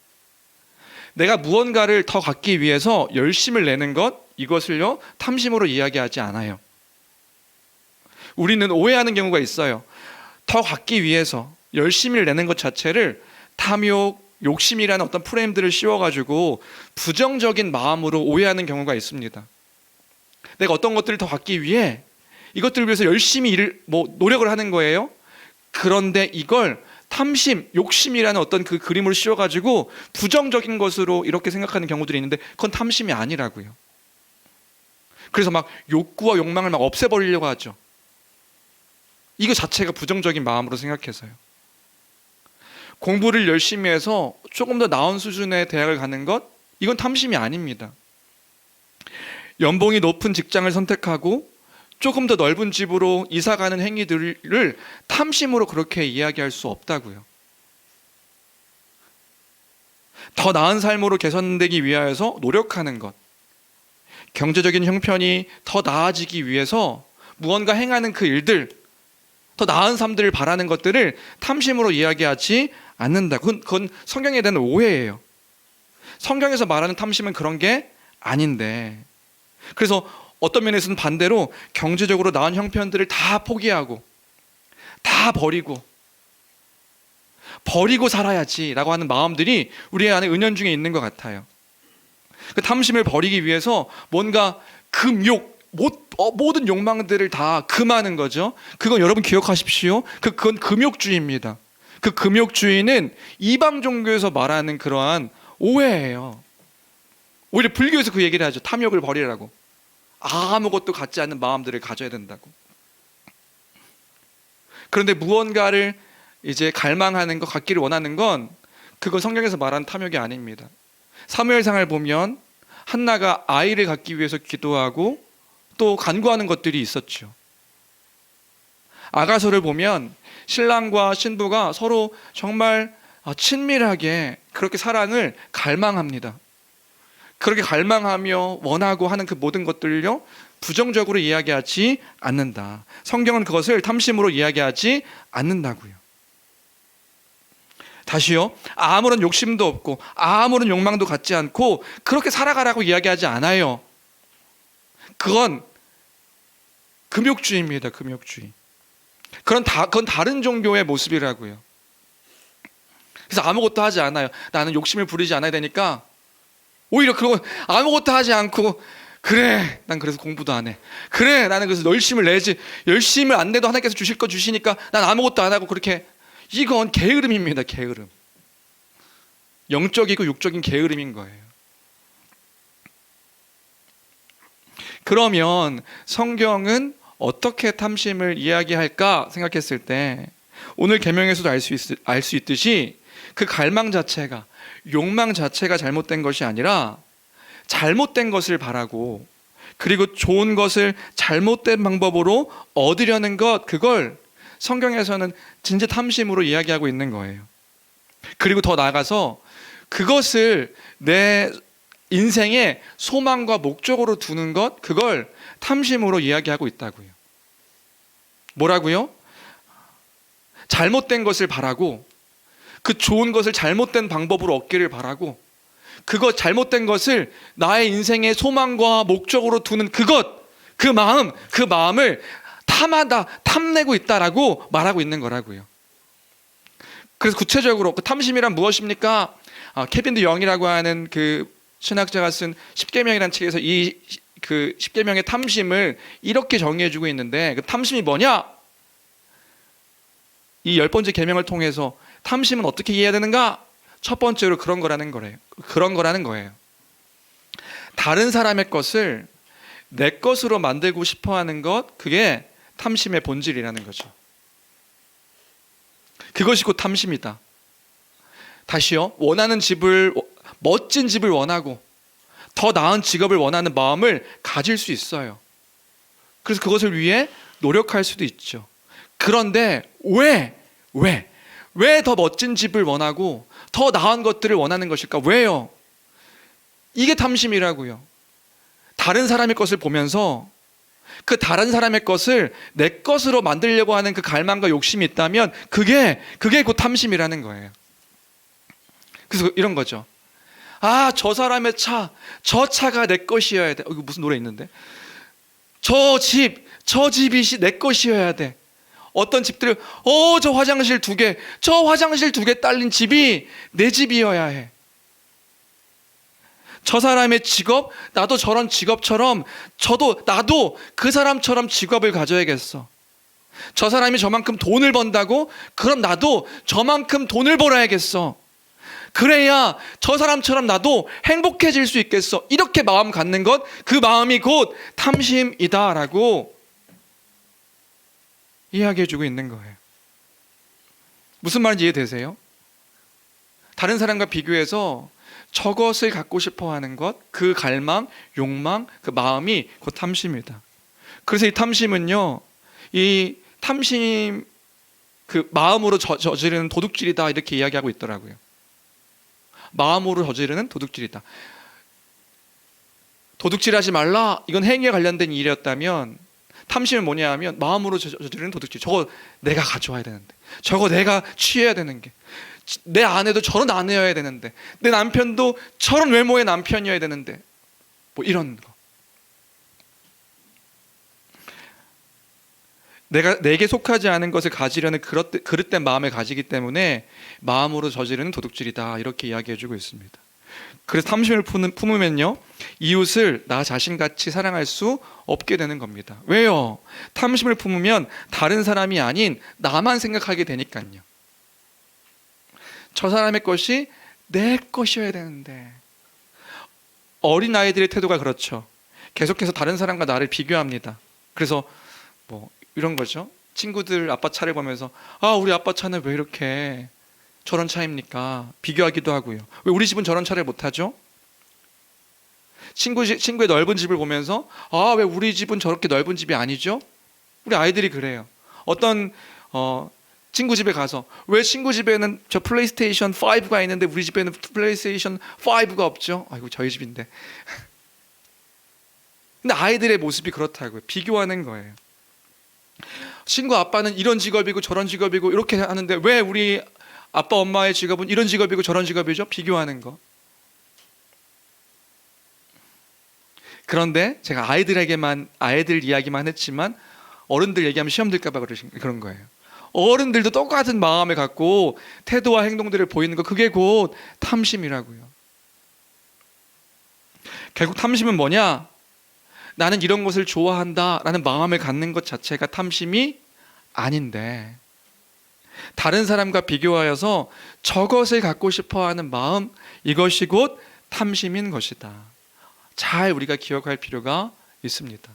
내가 무언가를 더 갖기 위해서 열심을 내는 것, 이것을요 탐심으로 이야기하지 않아요. 우리는 오해하는 경우가 있어요. 더 갖기 위해서 열심을 내는 것 자체를 탐욕, 욕심이라는 어떤 프레임들을 씌워가지고 부정적인 마음으로 오해하는 경우가 있습니다. 내가 어떤 것들을 더 갖기 위해 이것들을 위해서 열심히 노력을 하는 거예요. 그런데 이걸 탐심, 욕심이라는 어떤 그 그림을 씌워가지고 부정적인 것으로 이렇게 생각하는 경우들이 있는데 그건 탐심이 아니라고요. 그래서 막 욕구와 욕망을 막 없애버리려고 하죠. 이거 자체가 부정적인 마음으로 생각해서요. 공부를 열심히 해서 조금 더 나은 수준의 대학을 가는 것, 이건 탐심이 아닙니다. 연봉이 높은 직장을 선택하고 조금 더 넓은 집으로 이사가는 행위들을 탐심으로 그렇게 이야기할 수 없다고요. 더 나은 삶으로 개선되기 위하여서 노력하는 것, 경제적인 형편이 더 나아지기 위해서 무언가 행하는 그 일들, 더 나은 삶들을 바라는 것들을 탐심으로 이야기하지 않는다. 그건 성경에 대한 오해예요. 성경에서 말하는 탐심은 그런 게 아닌데, 그래서 어떤 면에서는 반대로 경제적으로 나은 형편들을 다 포기하고 다 버리고 살아야지라고 하는 마음들이 우리 안에 은연중에 있는 것 같아요. 그 탐심을 버리기 위해서 뭔가 금욕, 모든 욕망들을 다 금하는 거죠. 그건 여러분 기억하십시오. 그건 금욕주의입니다. 그 금욕주의는 이방 종교에서 말하는 그러한 오해예요. 오히려 불교에서 그 얘기를 하죠. 탐욕을 버리라고. 아무것도 갖지 않는 마음들을 가져야 된다고. 그런데 무언가를 이제 갈망하는 것, 갖기를 원하는 건 그건 성경에서 말하는 탐욕이 아닙니다. 사무엘상을 보면 한나가 아이를 갖기 위해서 기도하고 또 간구하는 것들이 있었죠. 아가서를 보면 신랑과 신부가 서로 정말 친밀하게 그렇게 사랑을 갈망합니다. 그렇게 갈망하며 원하고 하는 그 모든 것들을요 부정적으로 이야기하지 않는다. 성경은 그것을 탐심으로 이야기하지 않는다고요. 다시요, 아무런 욕심도 없고 아무런 욕망도 갖지 않고 그렇게 살아가라고 이야기하지 않아요. 그건 금욕주의입니다. 금욕주의. 그건 다른 종교의 모습이라고요. 그래서 아무것도 하지 않아요. 나는 욕심을 부리지 않아야 되니까 오히려 그런 아무것도 하지 않고, 그래 난 그래서 공부도 안 해, 그래 나는 그래서 열심을 내지, 열심을 안 내도 하나님께서 주실 거 주시니까 난 아무것도 안 하고, 그렇게, 이건 게으름입니다. 게으름. 영적이고 육적인 게으름인 거예요. 그러면 성경은 어떻게 탐심을 이야기할까 생각했을 때 오늘 계명에서도 알 수 있듯이 그 갈망 자체가, 욕망 자체가 잘못된 것이 아니라 잘못된 것을 바라고 그리고 좋은 것을 잘못된 방법으로 얻으려는 것, 그걸 성경에서는 진짜 탐심으로 이야기하고 있는 거예요. 그리고 더 나아가서 그것을 내 인생의 소망과 목적으로 두는 것, 그걸 탐심으로 이야기하고 있다고요. 뭐라고요? 잘못된 것을 바라고 그 좋은 것을 잘못된 방법으로 얻기를 바라고 그것 잘못된 것을 나의 인생의 소망과 목적으로 두는 그것, 그 마음을 탐내고 있다라고 말하고 있는 거라고요. 그래서 구체적으로 그 탐심이란 무엇입니까? 케빈 드 영이라고 하는 그 신학자가 쓴 십계명이라는 책에서 이 그 십계명의 탐심을 이렇게 정의해주고 있는데, 그 탐심이 뭐냐? 이 10번째 계명을 통해서 탐심은 어떻게 이해해야 되는가? 첫 번째로 그런 거라는 거예요. 다른 사람의 것을 내 것으로 만들고 싶어하는 것, 그게 탐심의 본질이라는 거죠. 그것이 곧 탐심이다. 다시요, 멋진 집을 원하고 더 나은 직업을 원하는 마음을 가질 수 있어요. 그래서 그것을 위해 노력할 수도 있죠. 그런데 왜 더 멋진 집을 원하고 더 나은 것들을 원하는 것일까? 왜요? 이게 탐심이라고요. 다른 사람의 것을 보면서 그 다른 사람의 것을 내 것으로 만들려고 하는 그 갈망과 욕심이 있다면 그게 곧 탐심이라는 거예요. 그래서 이런 거죠. 아, 저 사람의 차, 저 차가 내 것이어야 돼. 이거 무슨 노래 있는데? 저 집이 내 것이어야 돼. 어떤 집들은 저 화장실 2개, 저 화장실 2개 딸린 집이 내 집이어야 해. 저 사람의 직업, 나도 저런 직업처럼 나도 그 사람처럼 직업을 가져야겠어. 저 사람이 저만큼 돈을 번다고? 그럼 나도 저만큼 돈을 벌어야겠어. 그래야 저 사람처럼 나도 행복해질 수 있겠어. 이렇게 마음 갖는 것, 그 마음이 곧 탐심이다라고 이야기해주고 있는 거예요. 무슨 말인지 이해되세요? 다른 사람과 비교해서 저것을 갖고 싶어 하는 것, 그 갈망, 욕망, 그 마음이 곧 탐심이다. 그래서 이 탐심은요, 이 탐심, 그 마음으로 저지르는 도둑질이다, 이렇게 이야기하고 있더라고요. 마음으로 저지르는 도둑질이다. 도둑질하지 말라, 이건 행위에 관련된 일이었다면 탐심은 뭐냐 하면 마음으로 저지르는 도둑질. 저거 내가 가져와야 되는데, 저거 내가 취해야 되는 게, 내 아내도 저런 아내여야 되는데, 내 남편도 저런 외모의 남편이어야 되는데, 뭐 이런 거. 내게 속하지 않은 것을 가지려는 그릇된 마음을 가지기 때문에 마음으로 저지르는 도둑질이다, 이렇게 이야기해주고 있습니다. 그래서 탐심을 품으면요, 이웃을 나 자신같이 사랑할 수 없게 되는 겁니다. 왜요? 탐심을 품으면 다른 사람이 아닌 나만 생각하게 되니까요. 저 사람의 것이 내 것이어야 되는데. 어린아이들의 태도가 그렇죠. 계속해서 다른 사람과 나를 비교합니다. 그래서 뭐 이런 거죠. 친구들 아빠 차를 보면서 우리 아빠 차는 왜 이렇게 저런 차입니까? 비교하기도 하고요. 왜 우리 집은 저런 차를 못 타죠? 친구의 넓은 집을 보면서 왜 우리 집은 저렇게 넓은 집이 아니죠? 우리 아이들이 그래요. 어떤 친구 집에 가서 왜 친구 집에는 저 플레이스테이션 5가 있는데 우리 집에는 플레이스테이션 5가 없죠? 아이고, 저희 집인데. 근데 아이들의 모습이 그렇다고요. 비교하는 거예요. 친구 아빠는 이런 직업이고 저런 직업이고 이렇게 하는데 왜 우리 아빠 엄마의 직업은 이런 직업이고 저런 직업이죠? 비교하는 거. 그런데 제가 아이들 이야기만 했지만 어른들 얘기하면 시험 들까 봐 그런 거예요. 어른들도 똑같은 마음을 갖고 태도와 행동들을 보이는 거, 그게 곧 탐심이라고요. 결국 탐심은 뭐냐? 나는 이런 것을 좋아한다라는 마음을 갖는 것 자체가 탐심이 아닌데, 다른 사람과 비교하여서 저것을 갖고 싶어하는 마음, 이것이 곧 탐심인 것이다. 잘 우리가 기억할 필요가 있습니다.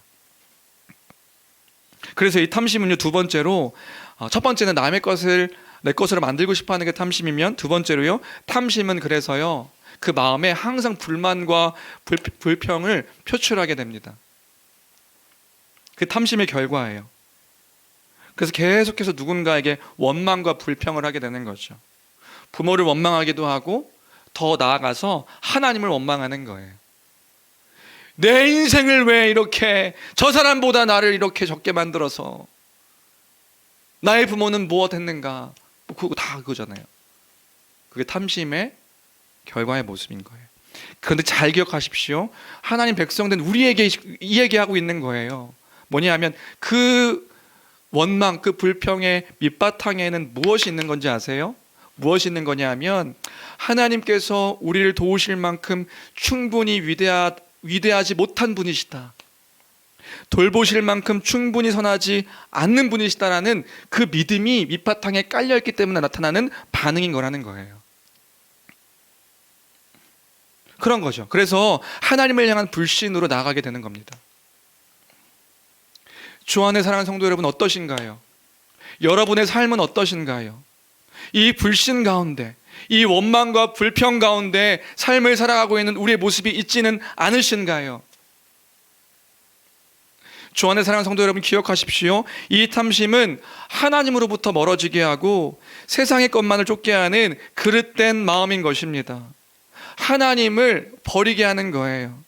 그래서 이 탐심은요, 두 번째로, 첫 번째는 남의 것을 내 것으로 만들고 싶어하는 게 탐심이면, 두 번째로요, 탐심은 그래서요, 그 마음에 항상 불만과 불평을 표출하게 됩니다. 그 탐심의 결과예요. 그래서 계속해서 누군가에게 원망과 불평을 하게 되는 거죠. 부모를 원망하기도 하고 더 나아가서 하나님을 원망하는 거예요. 내 인생을 왜 이렇게 저 사람보다 나를 이렇게 적게 만들어서, 나의 부모는 무엇 했는가, 그거 다 그거잖아요. 그게 탐심의 결과의 모습인 거예요. 그런데 잘 기억하십시오. 하나님 백성된 우리에게 이 얘기하고 있는 거예요. 뭐냐 하면 그 원망, 그 불평의 밑바탕에는 무엇이 있는 건지 아세요? 무엇이 있는 거냐 하면 하나님께서 우리를 도우실 만큼 충분히 위대하지 못한 분이시다, 돌보실 만큼 충분히 선하지 않는 분이시다라는 그 믿음이 밑바탕에 깔려있기 때문에 나타나는 반응인 거라는 거예요. 그런 거죠. 그래서 하나님을 향한 불신으로 나아가게 되는 겁니다. 주 안에 사랑하는 성도 여러분, 어떠신가요? 여러분의 삶은 어떠신가요? 이 불신 가운데, 이 원망과 불평 가운데 삶을 살아가고 있는 우리의 모습이 있지는 않으신가요? 주 안에 사랑하는 성도 여러분, 기억하십시오. 이 탐심은 하나님으로부터 멀어지게 하고 세상의 것만을 쫓게 하는 그릇된 마음인 것입니다. 하나님을 버리게 하는 거예요.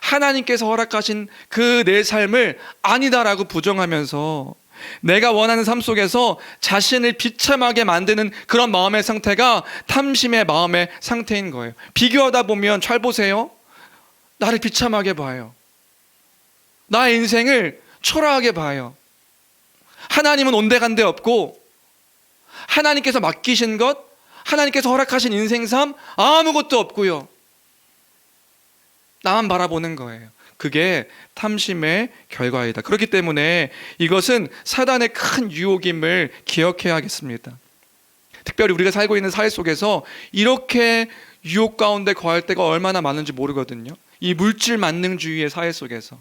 하나님께서 허락하신 그 내 삶을 아니다라고 부정하면서 내가 원하는 삶 속에서 자신을 비참하게 만드는 그런 마음의 상태가 탐심의 마음의 상태인 거예요. 비교하다 보면 잘 보세요. 나를 비참하게 봐요. 나의 인생을 초라하게 봐요. 하나님은 온데간데 없고 하나님께서 맡기신 것, 하나님께서 허락하신 인생 삶 아무것도 없고요. 나만 바라보는 거예요. 그게 탐심의 결과이다. 그렇기 때문에 이것은 사단의 큰 유혹임을 기억해야겠습니다. 특별히 우리가 살고 있는 사회 속에서 이렇게 유혹 가운데 거할 때가 얼마나 많은지 모르거든요. 이 물질 만능주의의 사회 속에서,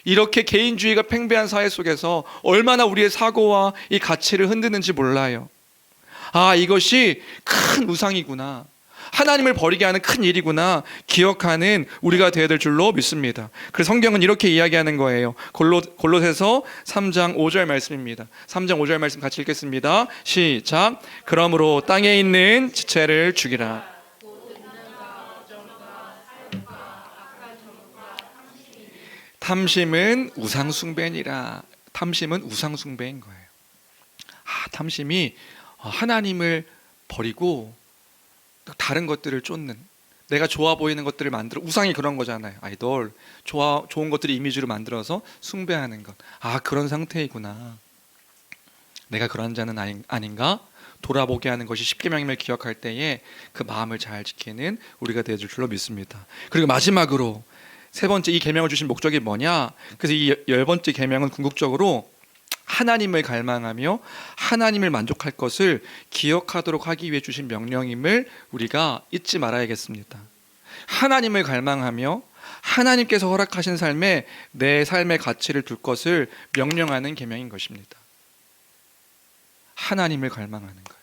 이렇게 개인주의가 팽배한 사회 속에서 얼마나 우리의 사고와 이 가치를 흔드는지 몰라요. 아, 이것이 큰 우상이구나, 하나님을 버리게 하는 큰 일이구나 기억하는 우리가 되어야 될 줄로 믿습니다. 그래서 성경은 이렇게 이야기하는 거예요. 골로새서 3장 5절 말씀입니다. 3장 5절 말씀 같이 읽겠습니다. 시작. 그러므로 땅에 있는 지체를 죽이라. 탐심은 우상숭배니라. 탐심은 우상숭배인 거예요. 탐심이 하나님을 버리고 다른 것들을 쫓는, 내가 좋아 보이는 것들을 만들어, 우상이 그런 거잖아요. 아이돌, 좋은 것들을 이미지로 만들어서 숭배하는 것. 그런 상태이구나. 내가 그런 자는 아닌가? 돌아보게 하는 것이 십계명임을 기억할 때에 그 마음을 잘 지키는 우리가 되어줄 줄로 믿습니다. 그리고 마지막으로 세 번째, 이 계명을 주신 목적이 뭐냐? 그래서 이 10번째 계명은 궁극적으로 하나님을 갈망하며 하나님을 만족할 것을 기억하도록 하기 위해 주신 명령임을 우리가 잊지 말아야겠습니다. 하나님을 갈망하며 하나님께서 허락하신 삶에 내 삶의 가치를 둘 것을 명령하는 계명인 것입니다. 하나님을 갈망하는 거예요.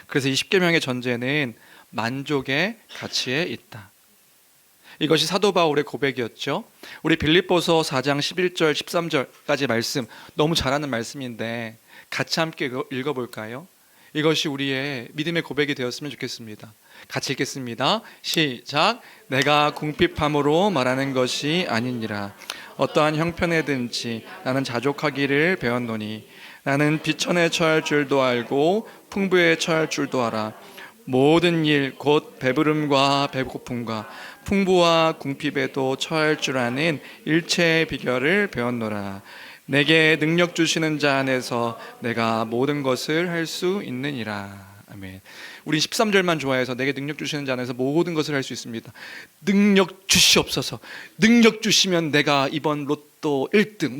그래서 이 십계명의 전제는 만족의 가치에 있다. 이것이 사도 바울의 고백이었죠. 우리 빌립보서 4장 11절 13절까지 말씀, 너무 잘 아는 말씀인데 같이 함께 읽어볼까요? 이것이 우리의 믿음의 고백이 되었으면 좋겠습니다. 같이 읽겠습니다. 시작. 내가 궁핍함으로 말하는 것이 아니니라. 어떠한 형편에든지 나는 자족하기를 배웠노니 나는 비천에 처할 줄도 알고 풍부에 처할 줄도 알아. 모든 일 곧 배부름과 배고픔과 풍부와 궁핍에도 처할 줄 아는 일체의 비결을 배웠노라. 내게 능력 주시는 자 안에서 내가 모든 것을 할 수 있느니라. 아멘. 우리 13절만 좋아해서 내게 능력 주시는 자 안에서 모든 것을 할 수 있습니다. 능력 주시옵소서. 능력 주시면 내가 이번 로또 1등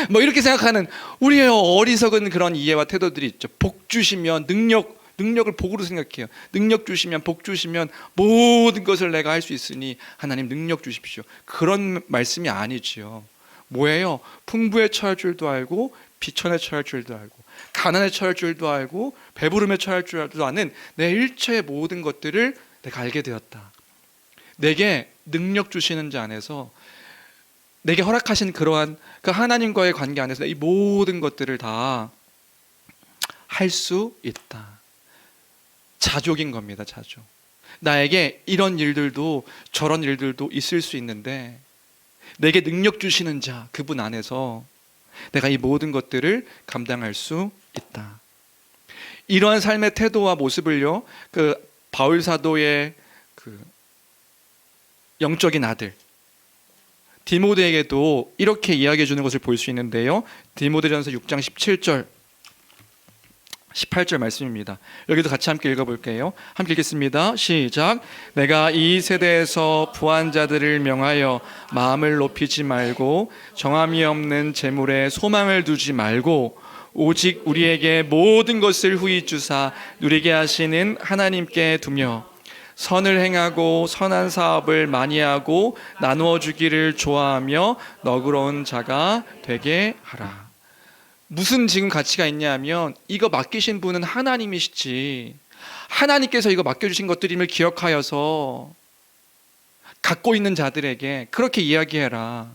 뭐 이렇게 생각하는 우리의 어리석은 그런 이해와 태도들이 있죠. 복 주시면 능력을 복으로 생각해요. 능력 주시면, 복 주시면 모든 것을 내가 할 수 있으니 하나님 능력 주십시오. 그런 말씀이 아니지요. 뭐예요? 풍부에 처할 줄도 알고 비천에 처할 줄도 알고 가난에 처할 줄도 알고 배부름에 처할 줄도 아는 내 일체의 모든 것들을 내가 알게 되었다. 내게 능력 주시는 자 안에서, 내게 허락하신 그러한 그 하나님과의 관계 안에서 이 모든 것들을 다 할 수 있다. 자족인 겁니다. 자족. 나에게 이런 일들도 저런 일들도 있을 수 있는데 내게 능력 주시는 자, 그분 안에서 내가 이 모든 것들을 감당할 수 있다. 이러한 삶의 태도와 모습을요, 그 바울 사도의 그 영적인 아들 디모데에게도 이렇게 이야기해 주는 것을 볼 수 있는데요. 디모데전서 6장 17절 18절 말씀입니다. 여기도 같이 함께 읽어볼게요. 함께 읽겠습니다. 시작. 내가 이 세대에서 부한 자들을 명하여 마음을 높이지 말고 정함이 없는 재물에 소망을 두지 말고 오직 우리에게 모든 것을 후히 주사 누리게 하시는 하나님께 두며 선을 행하고 선한 사업을 많이 하고 나누어 주기를 좋아하며 너그러운 자가 되게 하라. 무슨 지금 가치가 있냐면 이거 맡기신 분은 하나님이시지, 하나님께서 이거 맡겨주신 것들임을 기억하여서 갖고 있는 자들에게 그렇게 이야기해라.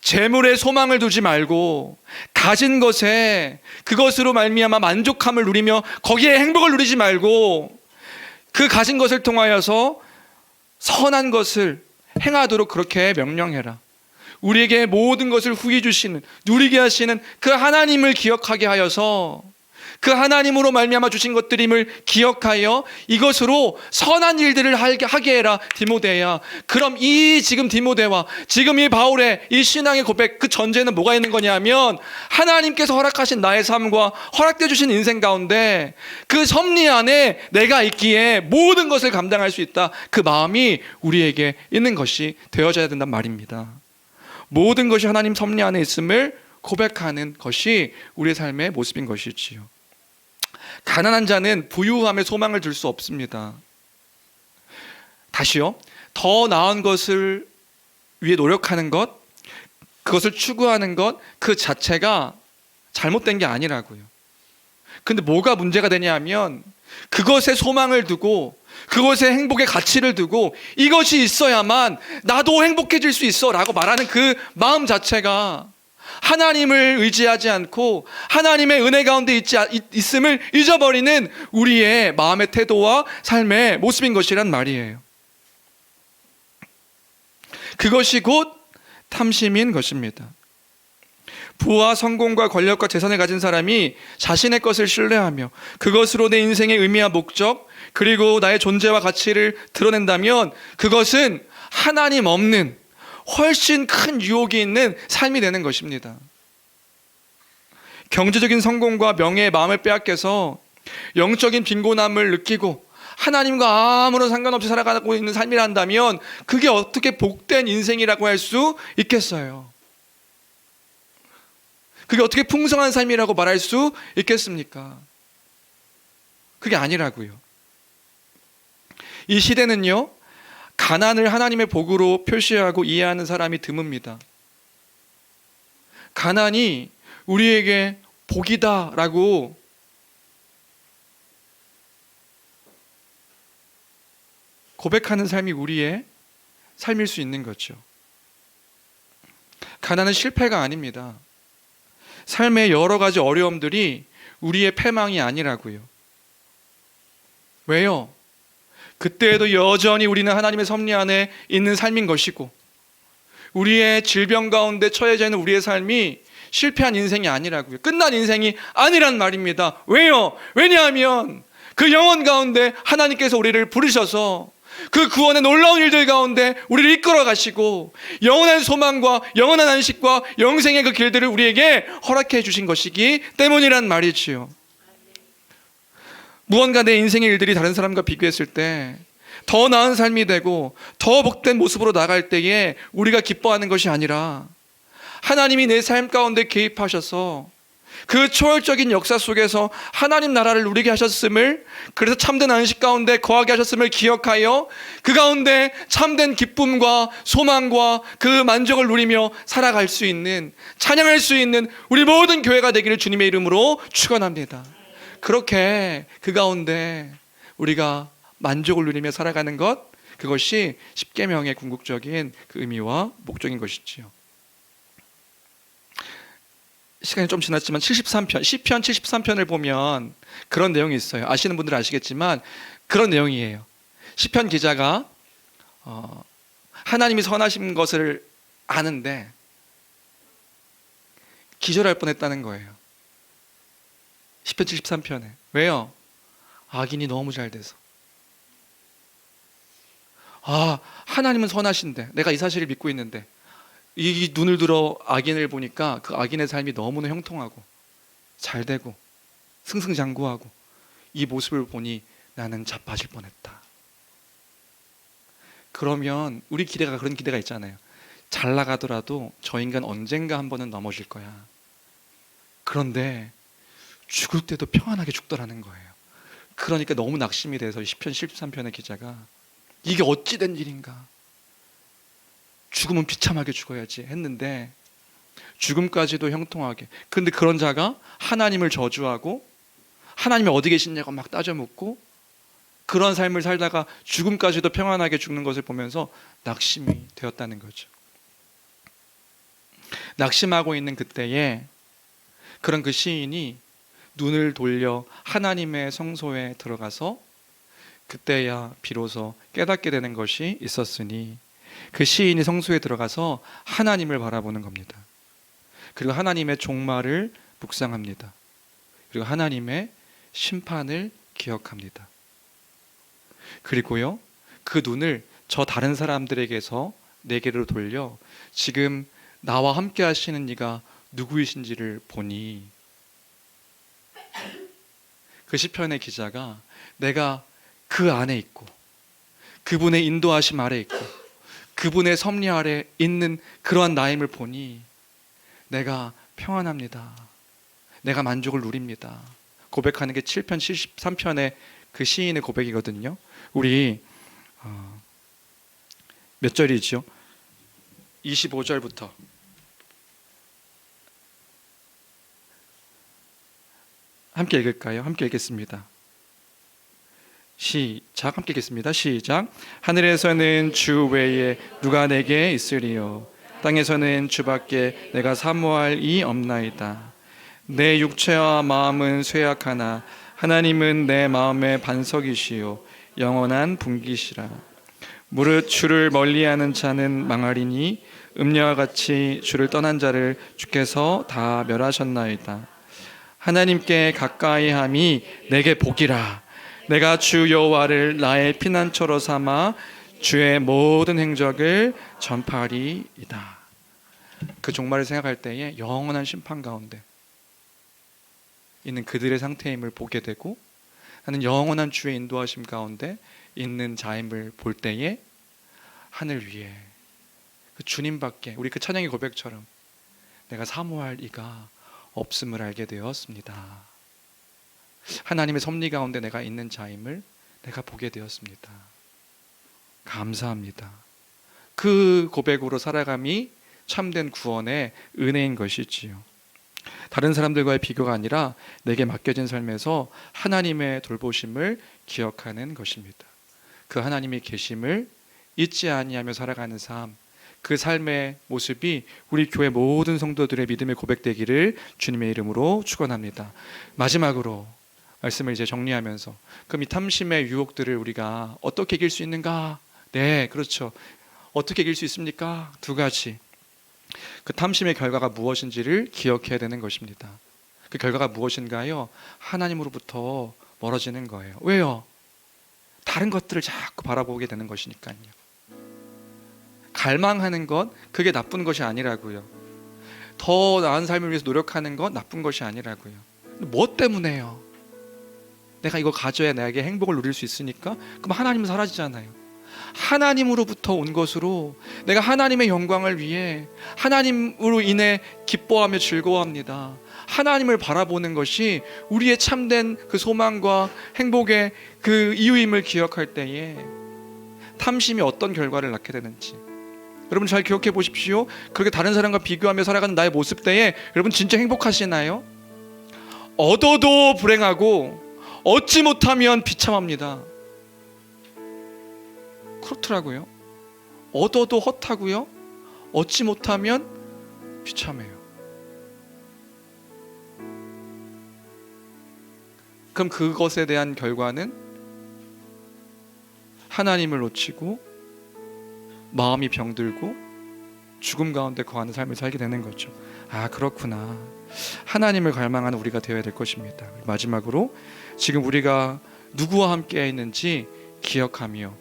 재물에 소망을 두지 말고 가진 것에 그것으로 말미암아 만족함을 누리며 거기에 행복을 누리지 말고 그 가진 것을 통하여서 선한 것을 행하도록 그렇게 명령해라. 우리에게 모든 것을 후히 주시는, 누리게 하시는 그 하나님을 기억하게 하여서 그 하나님으로 말미암아 주신 것들임을 기억하여 이것으로 선한 일들을 하게 해라. 디모데야. 그럼 지금 디모데와 지금 이 바울의 이 신앙의 고백, 그 전제는 뭐가 있는 거냐면 하나님께서 허락하신 나의 삶과 허락되어 주신 인생 가운데 그 섭리 안에 내가 있기에 모든 것을 감당할 수 있다. 그 마음이 우리에게 있는 것이 되어져야 된단 말입니다. 모든 것이 하나님 섭리 안에 있음을 고백하는 것이 우리의 삶의 모습인 것이지요. 가난한 자는 부유함에 소망을 둘 수 없습니다. 다시요. 더 나은 것을 위해 노력하는 것, 그것을 추구하는 것, 그 자체가 잘못된 게 아니라고요. 근데 뭐가 문제가 되냐면 그것에 소망을 두고 그것에 행복의 가치를 두고 이것이 있어야만 나도 행복해질 수 있어 라고 말하는 그 마음 자체가 하나님을 의지하지 않고 하나님의 은혜 가운데 있음을 잊어버리는 우리의 마음의 태도와 삶의 모습인 것이란 말이에요. 그것이 곧 탐심인 것입니다. 부와 성공과 권력과 재산을 가진 사람이 자신의 것을 신뢰하며 그것으로 내 인생의 의미와 목적 그리고 나의 존재와 가치를 드러낸다면 그것은 하나님 없는 훨씬 큰 유혹이 있는 삶이 되는 것입니다. 경제적인 성공과 명예의 마음을 빼앗겨서 영적인 빈곤함을 느끼고 하나님과 아무런 상관없이 살아가고 있는 삶이란다면 그게 어떻게 복된 인생이라고 할 수 있겠어요? 그게 어떻게 풍성한 삶이라고 말할 수 있겠습니까? 그게 아니라고요. 이 시대는요, 가난을 하나님의 복으로 표시하고 이해하는 사람이 드뭅니다. 가난이 우리에게 복이다라고 고백하는 삶이 우리의 삶일 수 있는 거죠. 가난은 실패가 아닙니다. 삶의 여러 가지 어려움들이 우리의 패망이 아니라고요. 왜요? 그때에도 여전히 우리는 하나님의 섭리 안에 있는 삶인 것이고 우리의 질병 가운데 처해져 있는 우리의 삶이 실패한 인생이 아니라고요. 끝난 인생이 아니란 말입니다. 왜요? 왜냐하면 그 영혼 가운데 하나님께서 우리를 부르셔서 그 구원의 놀라운 일들 가운데 우리를 이끌어 가시고 영원한 소망과 영원한 안식과 영생의 그 길들을 우리에게 허락해 주신 것이기 때문이란 말이지요. 무언가 내 인생의 일들이 다른 사람과 비교했을 때 더 나은 삶이 되고 더 복된 모습으로 나갈 때에 우리가 기뻐하는 것이 아니라 하나님이 내 삶 가운데 개입하셔서 그 초월적인 역사 속에서 하나님 나라를 누리게 하셨음을, 그래서 참된 안식 가운데 거하게 하셨음을 기억하여 그 가운데 참된 기쁨과 소망과 그 만족을 누리며 살아갈 수 있는, 찬양할 수 있는 우리 모든 교회가 되기를 주님의 이름으로 축원합니다. 그렇게 그 가운데 우리가 만족을 누리며 살아가는 것, 그것이 십계명의 궁극적인 그 의미와 목적인 것이지요. 시간이 좀 지났지만 73편, 시편 73편을 보면 그런 내용이 있어요. 아시는 분들은 아시겠지만 그런 내용이에요. 시편 기자가 하나님이 선하신 것을 아는데 기절할 뻔했다는 거예요. 시편 73편에. 왜요? 악인이 너무 잘 돼서. 하나님은 선하신데 내가 이 사실을 믿고 있는데 이 눈을 들어 악인을 보니까 그 악인의 삶이 너무나 형통하고 잘 되고 승승장구하고 이 모습을 보니 나는 자빠질 뻔했다. 그러면 우리 기대가 그런 기대가 있잖아요. 잘 나가더라도 저 인간 언젠가 한 번은 넘어질 거야. 그런데 죽을 때도 평안하게 죽더라는 거예요. 그러니까 너무 낙심이 돼서 시편 13편의 기자가 이게 어찌 된 일인가, 죽음은 비참하게 죽어야지 했는데 죽음까지도 형통하게. 그런데 그런 자가 하나님을 저주하고 하나님이 어디 계시냐고 막 따져 묻고 그런 삶을 살다가 죽음까지도 평안하게 죽는 것을 보면서 낙심이 되었다는 거죠. 낙심하고 있는 그때에 그런 그 시인이 눈을 돌려 하나님의 성소에 들어가서 그때야 비로소 깨닫게 되는 것이 있었으니 그 시인이 성소에 들어가서 하나님을 바라보는 겁니다. 그리고 하나님의 종말을 묵상합니다. 그리고 하나님의 심판을 기억합니다. 그리고요, 그 눈을 저 다른 사람들에게서 내게로 돌려 지금 나와 함께 하시는 이가 누구이신지를 보니, 그 시편의 기자가 내가 그 안에 있고 그분의 인도하심 아래 있고 그분의 섭리 아래 있는 그러한 나임을 보니 내가 평안합니다. 내가 만족을 누립니다. 고백하는 게 7편 73편의 그 시인의 고백이거든요. 우리 몇 절이죠? 25절부터 함께 읽을까요? 함께 읽겠습니다. 시작. 함께 읽겠습니다. 시작. 하늘에서는 주 외에 누가 내게 있으리요? 땅에서는 주밖에 내가 사모할 이 없나이다. 내 육체와 마음은 쇠약하나 하나님은 내 마음의 반석이시요 영원한 분기시라. 무릇 주를 멀리하는 자는 망하리니 음녀와 같이 주를 떠난 자를 주께서 다 멸하셨나이다. 하나님께 가까이함이 내게 복이라. 내가 주 여호와를 나의 피난처로 삼아 주의 모든 행적을 전파하리이다. 그 종말을 생각할 때에 영원한 심판 가운데 있는 그들의 상태임을 보게 되고, 나는 영원한 주의 인도하심 가운데 있는 자임을 볼 때에 하늘 위에 그 주님밖에, 우리 그 찬양의 고백처럼 내가 사모할 이가 없음을 알게 되었습니다. 하나님의 섭리 가운데 내가 있는 자임을 내가 보게 되었습니다. 감사합니다. 그 고백으로 살아감이 참된 구원의 은혜인 것이지요. 다른 사람들과의 비교가 아니라 내게 맡겨진 삶에서 하나님의 돌보심을 기억하는 것입니다. 그 하나님의 계심을 잊지 아니하며 살아가는 삶, 그 삶의 모습이 우리 교회 모든 성도들의 믿음의 고백되기를 주님의 이름으로 축원합니다. 마지막으로 말씀을 이제 정리하면서, 그럼 이 탐심의 유혹들을 우리가 어떻게 이길 수 있는가? 네, 그렇죠. 어떻게 이길 수 있습니까? 두 가지. 그 탐심의 결과가 무엇인지를 기억해야 되는 것입니다. 그 결과가 무엇인가요? 하나님으로부터 멀어지는 거예요. 왜요? 다른 것들을 자꾸 바라보게 되는 것이니까요. 갈망하는 것, 그게 나쁜 것이 아니라고요. 더 나은 삶을 위해서 노력하는 것, 나쁜 것이 아니라고요. 뭐 때문에요? 내가 이거 가져야 내게 행복을 누릴 수 있으니까? 그럼 하나님은 사라지잖아요. 하나님으로부터 온 것으로 내가 하나님의 영광을 위해 하나님으로 인해 기뻐하며 즐거워합니다. 하나님을 바라보는 것이 우리의 참된 그 소망과 행복의 그 이유임을 기억할 때에 탐심이 어떤 결과를 낳게 되는지 여러분 잘 기억해 보십시오. 그렇게 다른 사람과 비교하며 살아가는 나의 모습 때에 여러분 진짜 행복하시나요? 얻어도 불행하고 얻지 못하면 비참합니다. 그렇더라고요. 얻어도 헛하고요, 얻지 못하면 비참해요. 그럼 그것에 대한 결과는 하나님을 놓치고 마음이 병들고 죽음 가운데 거하는 삶을 살게 되는 거죠. 아, 그렇구나. 하나님을 갈망하는 우리가 되어야 될 것입니다. 마지막으로 지금 우리가 누구와 함께 있는지 기억하며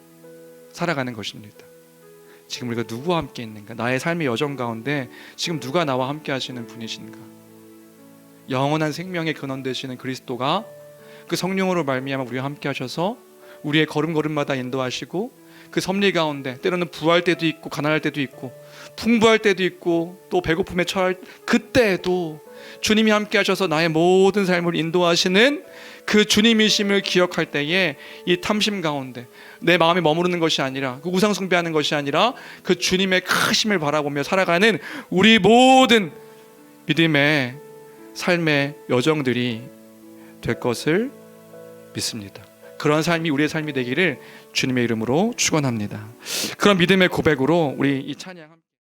살아가는 것입니다. 지금 우리가 누구와 함께 있는가? 나의 삶의 여정 가운데 지금 누가 나와 함께 하시는 분이신가? 영원한 생명의 근원 되시는 그리스도가 그 성령으로 말미암아 우리와 함께 하셔서 우리의 걸음걸음마다 인도하시고 그 섭리 가운데 때로는 부할 때도 있고 가난할 때도 있고 풍부할 때도 있고 또 배고픔에 처할 그때에도 주님이 함께 하셔서 나의 모든 삶을 인도하시는 그 주님이심을 기억할 때에 이 탐심 가운데 내 마음에 머무르는 것이 아니라 그 우상 숭배하는 것이 아니라 그 주님의 크심을 바라보며 살아가는 우리 모든 믿음의 삶의 여정들이 될 것을 믿습니다. 그런 삶이 우리의 삶이 되기를 주님의 이름으로 축원합니다. 그런 믿음의 고백으로 우리 이 찬양